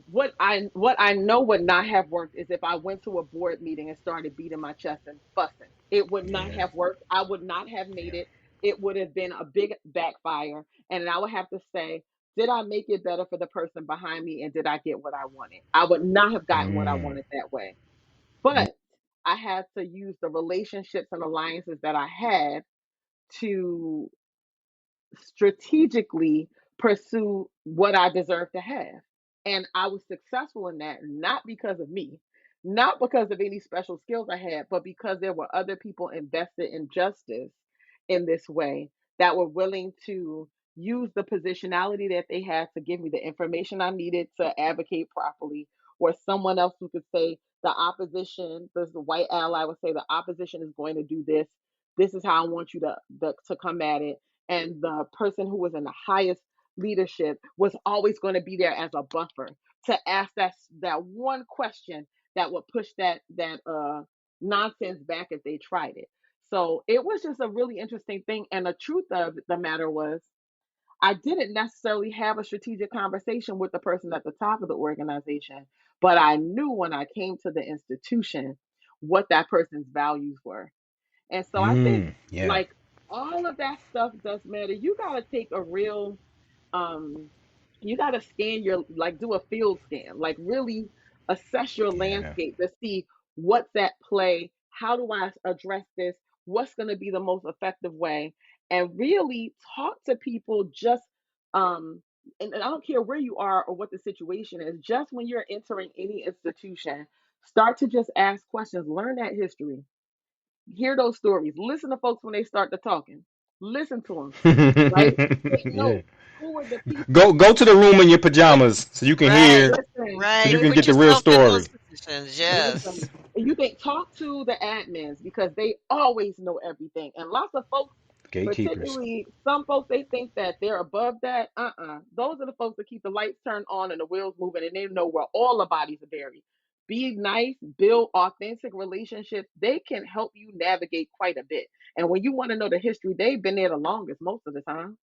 what I know would not have worked is if I went to a board meeting and started beating my chest and fussing. It would not Yeah. have worked. I would not have made Yeah. it. It would have been a big backfire. And I would have to say, did I make it better for the person behind me, and did I get what I wanted? I would not have gotten what I wanted that way. But I had to use the relationships and alliances that I had to strategically pursue what I deserve to have. And I was successful in that, not because of me, not because of any special skills I had, but because there were other people invested in justice in this way that were willing to use the positionality that they had to give me the information I needed to advocate properly, or someone else who could say, the opposition, the white ally would say, the opposition is going to do this. This is how I want you to come at it. And the person who was in the highest leadership was always going to be there as a buffer to ask that one question that would push that nonsense back if they tried it. So it was just a really interesting thing. And the truth of the matter was, I didn't necessarily have a strategic conversation with the person at the top of the organization, but I knew when I came to the institution what that person's values were. And so I think, Yeah. like, all of that stuff does matter. You got to take a real um you got to scan your, like, do a field scan, like really assess your Yeah. landscape to see what's at play, how do I address this, what's going to be the most effective way, and really talk to people just um and I don't care where you are or what the situation is, just when you're entering any institution, start to just ask questions, learn that history, hear those stories, listen to folks when they start to talking, listen to them, right? Take Yeah. notes. Who are the people? Go to the room in your pajamas so you can Right. hear, Listen, so Right. you can Put get the real yourself in story. those positions. listen. Yes. And you think, talk to the admins because they always know everything. And lots of folks, Gatekeepers. particularly some folks, they think that they're above that. Those are the folks that keep the lights turned on and the wheels moving, and they know where all the bodies are buried. Be nice, build authentic relationships. They can help you navigate quite a bit. And when you want to know the history, they've been there the longest most of the time,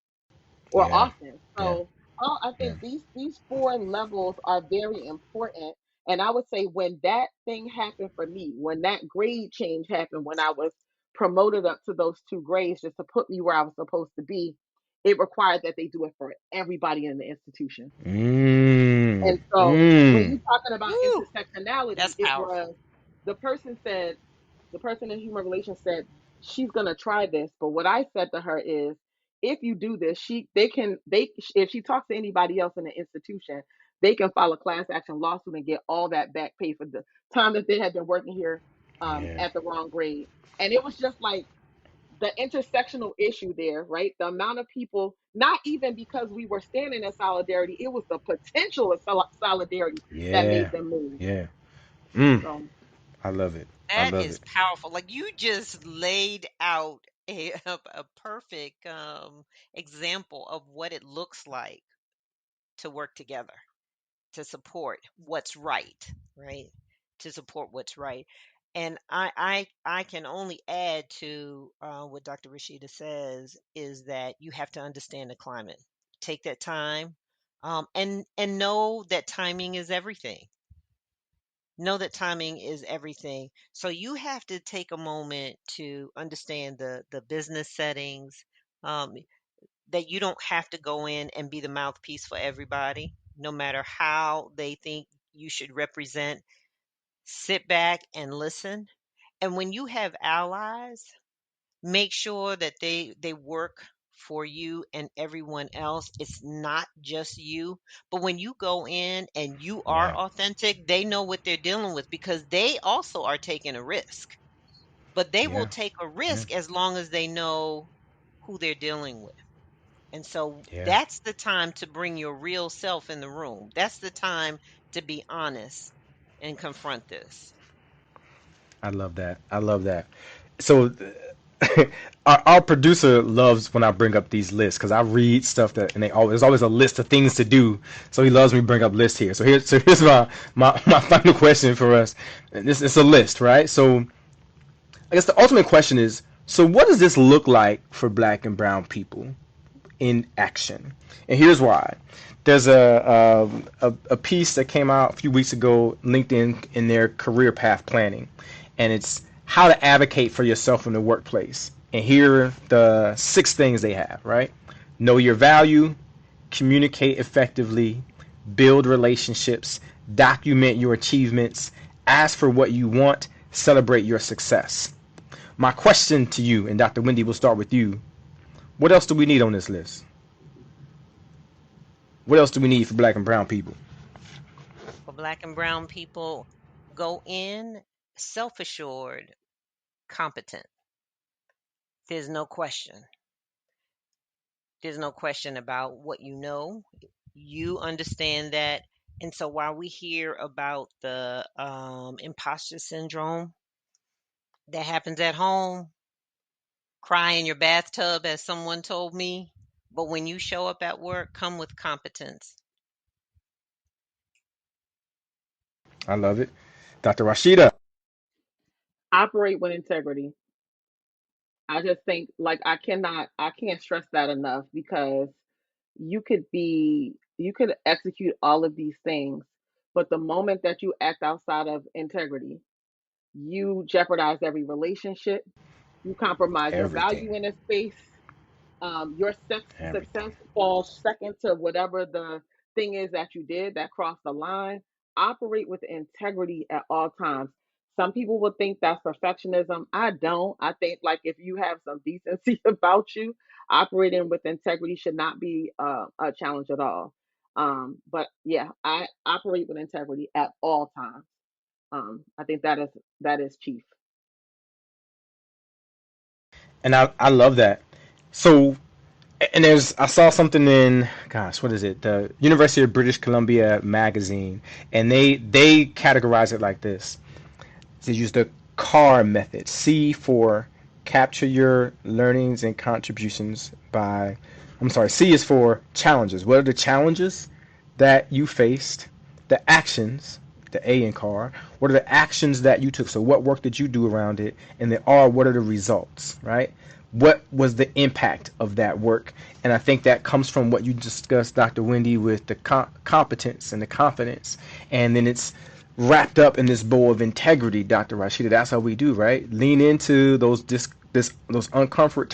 or Yeah. often. Yeah. So I Yeah. think these four levels are very important. And I would say when that thing happened for me, when that grade change happened, when I was promoted up to those two grades just to put me where I was supposed to be, it required that they do it for everybody in the institution. Mm. And so when Mm. you're talking about Woo. intersectionality, That's it was powerful. the person said, the person in human relations said she's gonna try this, but what I said to her is, if you do this, they if she talks to anybody else in the institution, they can file a class action lawsuit and get all that back pay for the time that they had been working here Yeah. at the wrong grade. And it was just like the intersectional issue there, right? The amount of people, not even because we were standing in solidarity, it was the potential of solidarity that made Yeah. them move. Yeah. Mm, So I love it. I That love is it. powerful. Like you just laid out a perfect example of what it looks like to work together, to support what's right, right? To support what's right. And I can only add to what Dr. Rashida says is that you have to understand the climate. Take that time, and know that timing is everything. Know that timing is everything. So you have to take a moment to understand the business settings. Um, that you don't have to go in and be the mouthpiece for everybody, no matter how they think you should represent. Sit back and listen. And when you have allies, make sure that they work for you and everyone else. It's not just you. But when you go in and you are Yeah. authentic, they know what they're dealing with because they also are taking a risk. But they will Yeah. take a Yeah. risk as long as they know who they're dealing with. And so Yeah. that's the time to bring your real self in the room. That's the time to be honest and confront this. I love that. I love that. So our producer loves when I bring up these lists because I read stuff that and they always there's always a list of things to do. So he loves me bring up lists here. So here's my final question for us. And this it's a list, right? So I guess the ultimate question is, so what does this look like for black and brown people in action? And here's why. There's a piece that came out a few weeks ago, LinkedIn, in their career path planning, and it's how to advocate for yourself in the workplace. And here are the 6 things they have, right? Know your value, communicate effectively, build relationships, document your achievements, ask for what you want, celebrate your success. My question to you, and Dr. Wendy, will start with you. What else do we need on this list? What else do we need for black and brown people? For black and brown people, go in self assured, competent. There's no question. There's no question about what you know. You understand that. And so while we hear about the imposter syndrome that happens at home, cry in your bathtub, as someone told me, but when you show up at work, come with competence. I love it. Dr. Rashida. operate with integrity. I just think like I can't stress that enough because you could execute all of these things, but the moment that you act outside of integrity, you jeopardize every relationship, you compromise your Everything. value in a space, your success Everything. falls second to whatever the thing is that you did that crossed the line. Operate with integrity at all times. Some people would think that's perfectionism. I don't. I think like if you have some decency about you, operating with integrity should not be a challenge at all. But yeah, I operate with integrity at all times. I think that is chief. And I love that. So, and there's, I saw something in, gosh, what is it? The University of British Columbia magazine, and they categorize it like this. They use the CAR method. C for capture your learnings and contributions by, I'm sorry, C is for challenges. What are the challenges that you faced? The actions, the A in CAR. What are the actions that you took? So what work did you do around it? And the R, what are the results, right? What was the impact of that work? And I think that comes from what you discussed, Dr. Wendy, with the competence and the confidence. And then it's wrapped up in this bowl of integrity, Dr. Rashida. That's how we do, right? Lean into those uncomfortable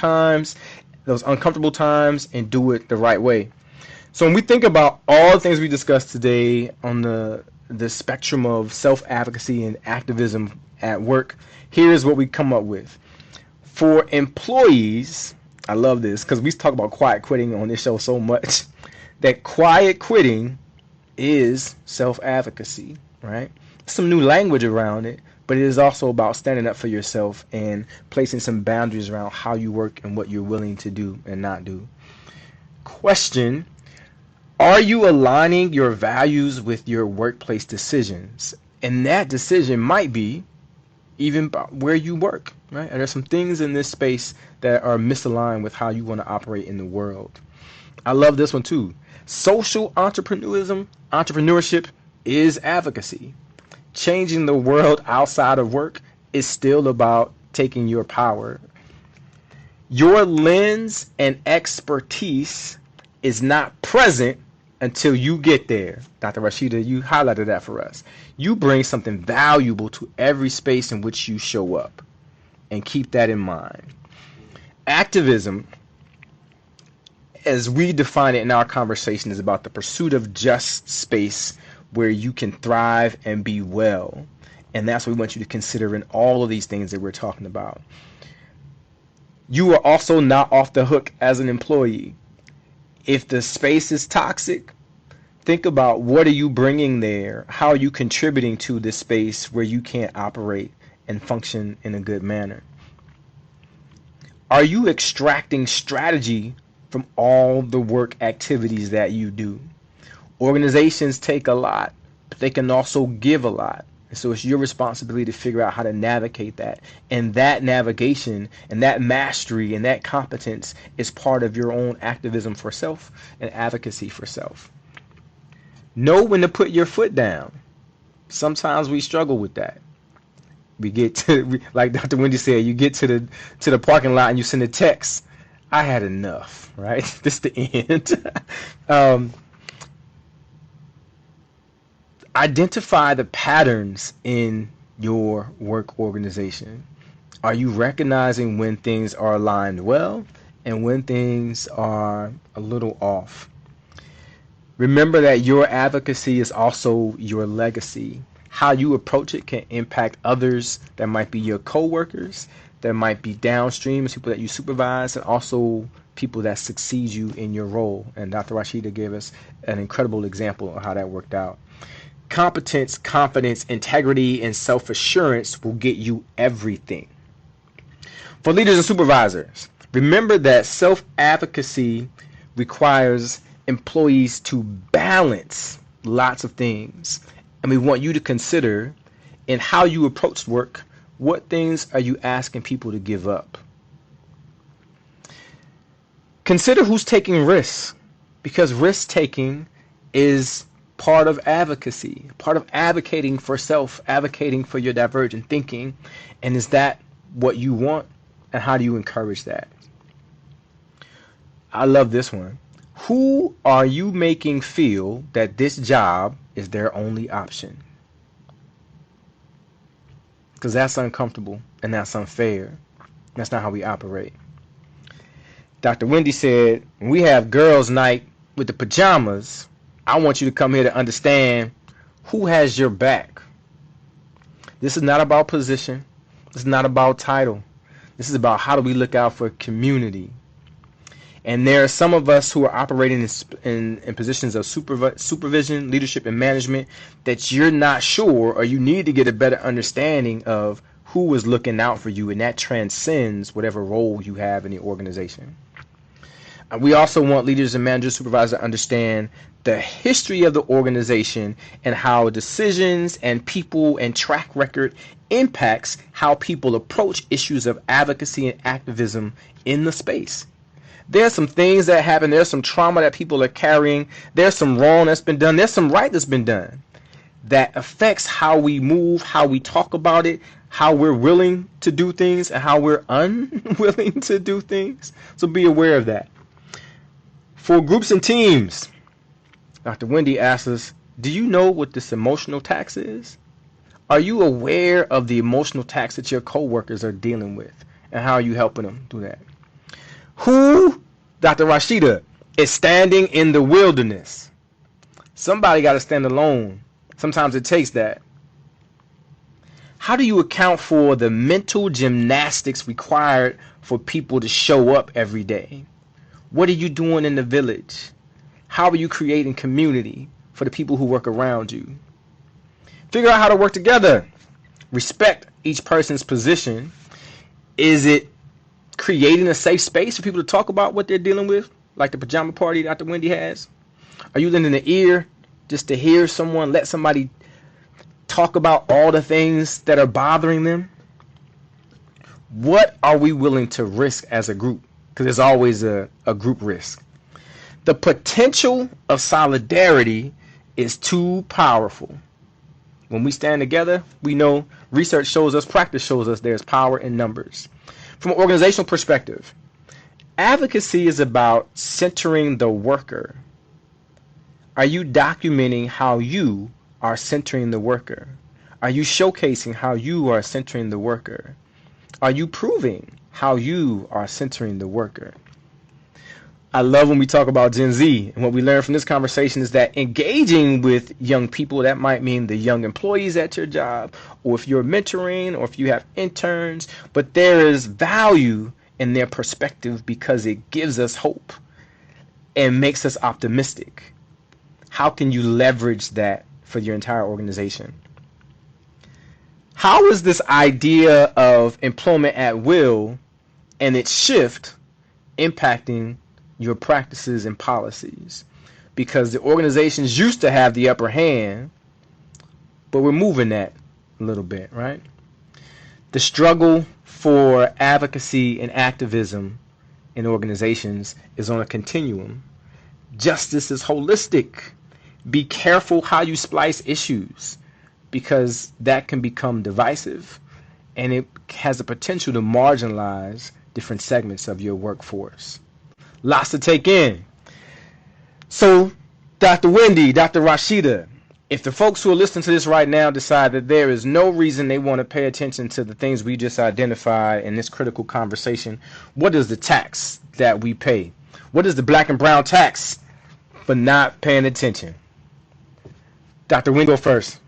times, and do it the right way. So when we think about all the things we discussed today on the spectrum of self-advocacy and activism at work, here's what we come up with. For employees, I love this because we talk about quiet quitting on this show so much, that quiet quitting is self-advocacy, right? Some new language around it, but it is also about standing up for yourself and placing some boundaries around how you work and what you're willing to do and not do. Question: are you aligning your values with your workplace decisions? And that decision might be even about where you work, right? And there's some things in this space that are misaligned with how you want to operate in the world. I love this one too. Social entrepreneurship is advocacy. Changing the world outside of work is still about taking your power. Your lens and expertise is not present until you get there. Dr. Rashida, you highlighted that for us. You bring something valuable to every space in which you show up, and keep that in mind. Activism, as we define it in our conversation, is about the pursuit of just space where you can thrive and be well. And that's what we want you to consider in all of these things that we're talking about. You are also not off the hook as an employee. If the space is toxic, think about what are you bringing there? How are you contributing to this space where you can't operate and function in a good manner? Are you extracting strategy from all the work activities that you do? Organizations take a lot, but they can also give a lot. And so it's your responsibility to figure out how to navigate that. And that navigation and that mastery and that competence is part of your own activism for self and advocacy for self. Know when to put your foot down. Sometimes we struggle with that. We get to, like Dr. Wendy said, you get to the parking lot and you send a text. I had enough, right? This is the end. Identify the patterns in your work organization. Are you recognizing when things are aligned well and when things are a little off? Remember that your advocacy is also your legacy. How you approach it can impact others that might be your coworkers, that might be downstream, people that you supervise, and also people that succeed you in your role. And Dr. Rashida gave us an incredible example of how that worked out. Competence, confidence, integrity, and self-assurance will get you everything. For leaders and supervisors, remember that self-advocacy requires employees to balance lots of things. And we want you to consider in how you approach work, what things are you asking people to give up? Consider who's taking risks, because risk taking is part of advocacy, part of advocating for self, advocating for your divergent thinking. And is that what you want? And how do you encourage that? I love this one. Who are you making feel that this job is their only option? Because that's uncomfortable and that's unfair. That's not how we operate. Dr. Wendy said, when we have girls' night with the pajamas, I want you to come here to understand who has your back. This is not about position. This is not about title. This is about how do we look out for community. And there are some of us who are operating in positions of supervision, leadership, and management that you're not sure, or you need to get a better understanding of who is looking out for you, and that transcends whatever role you have in the organization. We also want leaders and managers, supervisors to understand the history of the organization and how decisions and people and track record impacts how people approach issues of advocacy and activism in the space. There's some things that happen. There's some trauma that people are carrying. There's some wrong that's been done. There's some right that's been done that affects how we move, how we talk about it, how we're willing to do things, and how we're unwilling to do things. So be aware of that. For groups and teams, Dr. Wendy asks us, do you know what this emotional tax is? Are you aware of the emotional tax that your coworkers are dealing with, and how are you helping them do that? Who, Dr. Rashida, is standing in the wilderness? Somebody got to stand alone. Sometimes it takes that. How do you account for the mental gymnastics required for people to show up every day? What are you doing in the village? How are you creating community for the people who work around you? Figure out how to work together. Respect each person's position. Is it creating a safe space for people to talk about what they're dealing with, like the pajama party Dr. Wendy has? Are you lending an ear just to hear someone, let somebody talk about all the things that are bothering them? What are we willing to risk as a group? Because there's always a group risk. The potential of solidarity is too powerful. When we stand together, we know research shows us, practice shows us there's power in numbers. From an organizational perspective, advocacy is about centering the worker. Are you documenting how you are centering the worker? Are you showcasing how you are centering the worker? Are you proving how you are centering the worker? I love when we talk about Gen Z, and what we learn from this conversation is that engaging with young people, that might mean the young employees at your job, or if you're mentoring, or if you have interns, but there is value in their perspective because it gives us hope and makes us optimistic. How can you leverage that for your entire organization? How is this idea of employment at will and its shift impacting your practices and policies? Because the organizations used to have the upper hand, but we're moving that a little bit, right? The struggle for advocacy and activism in organizations is on a continuum. Justice is holistic. Be careful how you splice issues, because that can become divisive and it has the potential to marginalize different segments of your workforce. Lots to take in. So, Dr. Wendy, Dr. Rashida, if the folks who are listening to this right now decide that there is no reason they want to pay attention to the things we just identified in this critical conversation, what is the tax that we pay? What is the black and brown tax for not paying attention? Dr. Wendy, go first.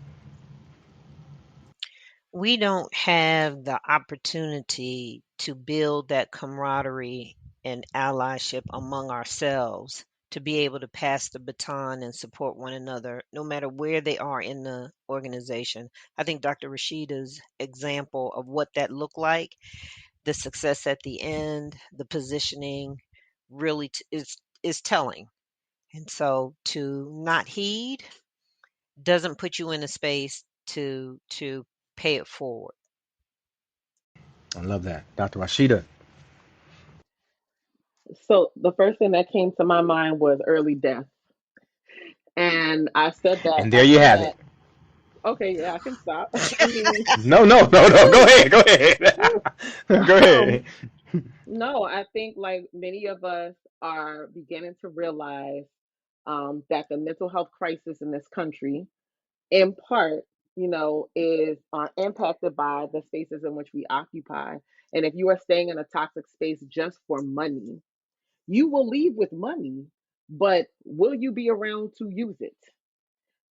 We don't have the opportunity to build that camaraderie and allyship among ourselves to be able to pass the baton and support one another no matter where they are in the organization. I think Dr. Rashida's example of what that looked like, the success at the end, the positioning really is telling. And so to not heed doesn't put you in a space to pay it forward. I love that. Dr. Rashida. So the first thing that came to my mind was early death. And And I there you said have that, it. okay, yeah, I can stop. I mean, No, no, no, no. Go ahead. Go ahead. Go um, ahead. no, I think like many of us are beginning to realize that the mental health crisis in this country, in part, is impacted by the spaces in which we occupy. And if you are staying in a toxic space just for money, you will leave with money, but will you be around to use it?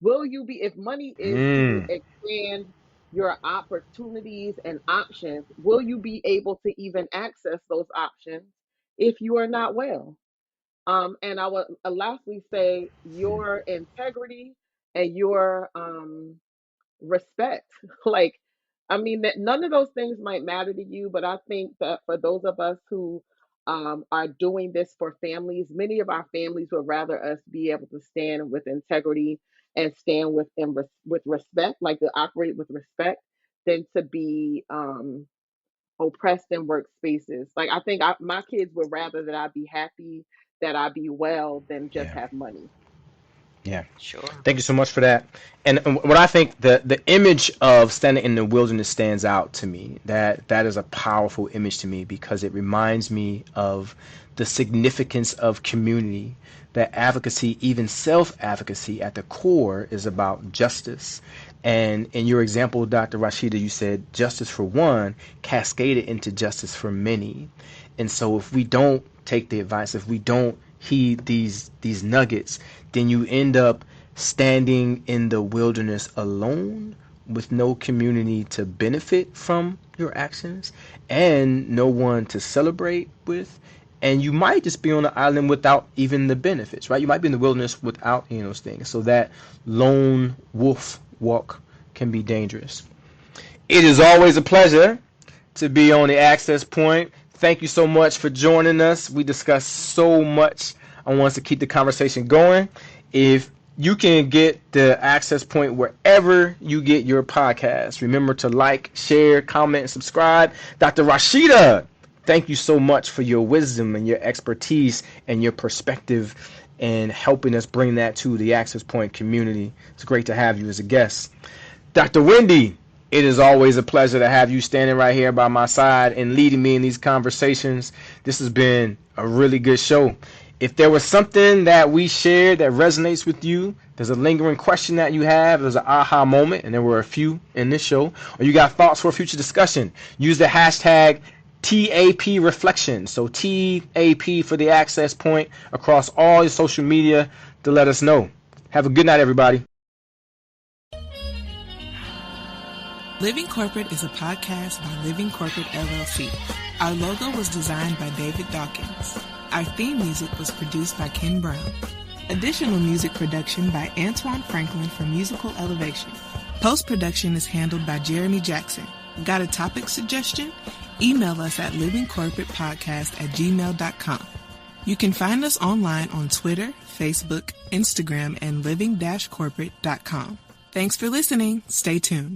Will you be, if money is to Mm, expand your opportunities and options, will you be able to even access those options if you are not well? And I would lastly say your integrity and your respect. Like, I mean, that none of those things might matter to you, but I think that for those of us who are doing this for families, many of our families would rather us be able to stand with integrity and stand with respect, like to operate with respect, than to be oppressed in workspaces. Like, I think my kids would rather that I be happy, that I be well, than just yeah, have money. yeah. Sure. Thank you so much for that. And what I think the image of standing in the wilderness stands out to me. That is a powerful image to me because it reminds me of the significance of community. That advocacy, even self-advocacy, at the core is about justice. And in your example, Dr. Rashida, you said justice for one cascaded into justice for many. And so if we don't take the advice, if we don't heed these nuggets, then you end up standing in the wilderness alone with no community to benefit from your actions and no one to celebrate with. And you might just be on the island without even the benefits, right? You might be in the wilderness without any of those things. So that lone wolf walk can be dangerous. It is always a pleasure to be on the Access Point. Thank you so much for joining us. We discussed so much. I want us to keep the conversation going. If you can get the Access Point wherever you get your podcasts, remember to like, share, comment, and subscribe. Dr. Rashida, thank you so much for your wisdom and your expertise and your perspective and helping us bring that to the Access Point community. It's great to have you as a guest. Dr. Wendy, it is always a pleasure to have you standing right here by my side and leading me in these conversations. This has been a really good show. If there was something that we shared that resonates with you, there's a lingering question that you have, there's an aha moment, and there were a few in this show, or you got thoughts for a future discussion, use the hashtag TAP Reflection. So TAP for the Access Point across all your social media to let us know. Have a good night, everybody. Living Corporate is a podcast by Living Corporate LLC. Our logo was designed by David Dawkins. Our theme music was produced by Ken Brown. Additional music production by Antoine Franklin for Musical Elevation. Post-production is handled by Jeremy Jackson. Got a topic suggestion? Email us at livingcorporatepodcast@gmail.com. You can find us online on Twitter, Facebook, Instagram, and living-corporate.com. Thanks for listening. Stay tuned.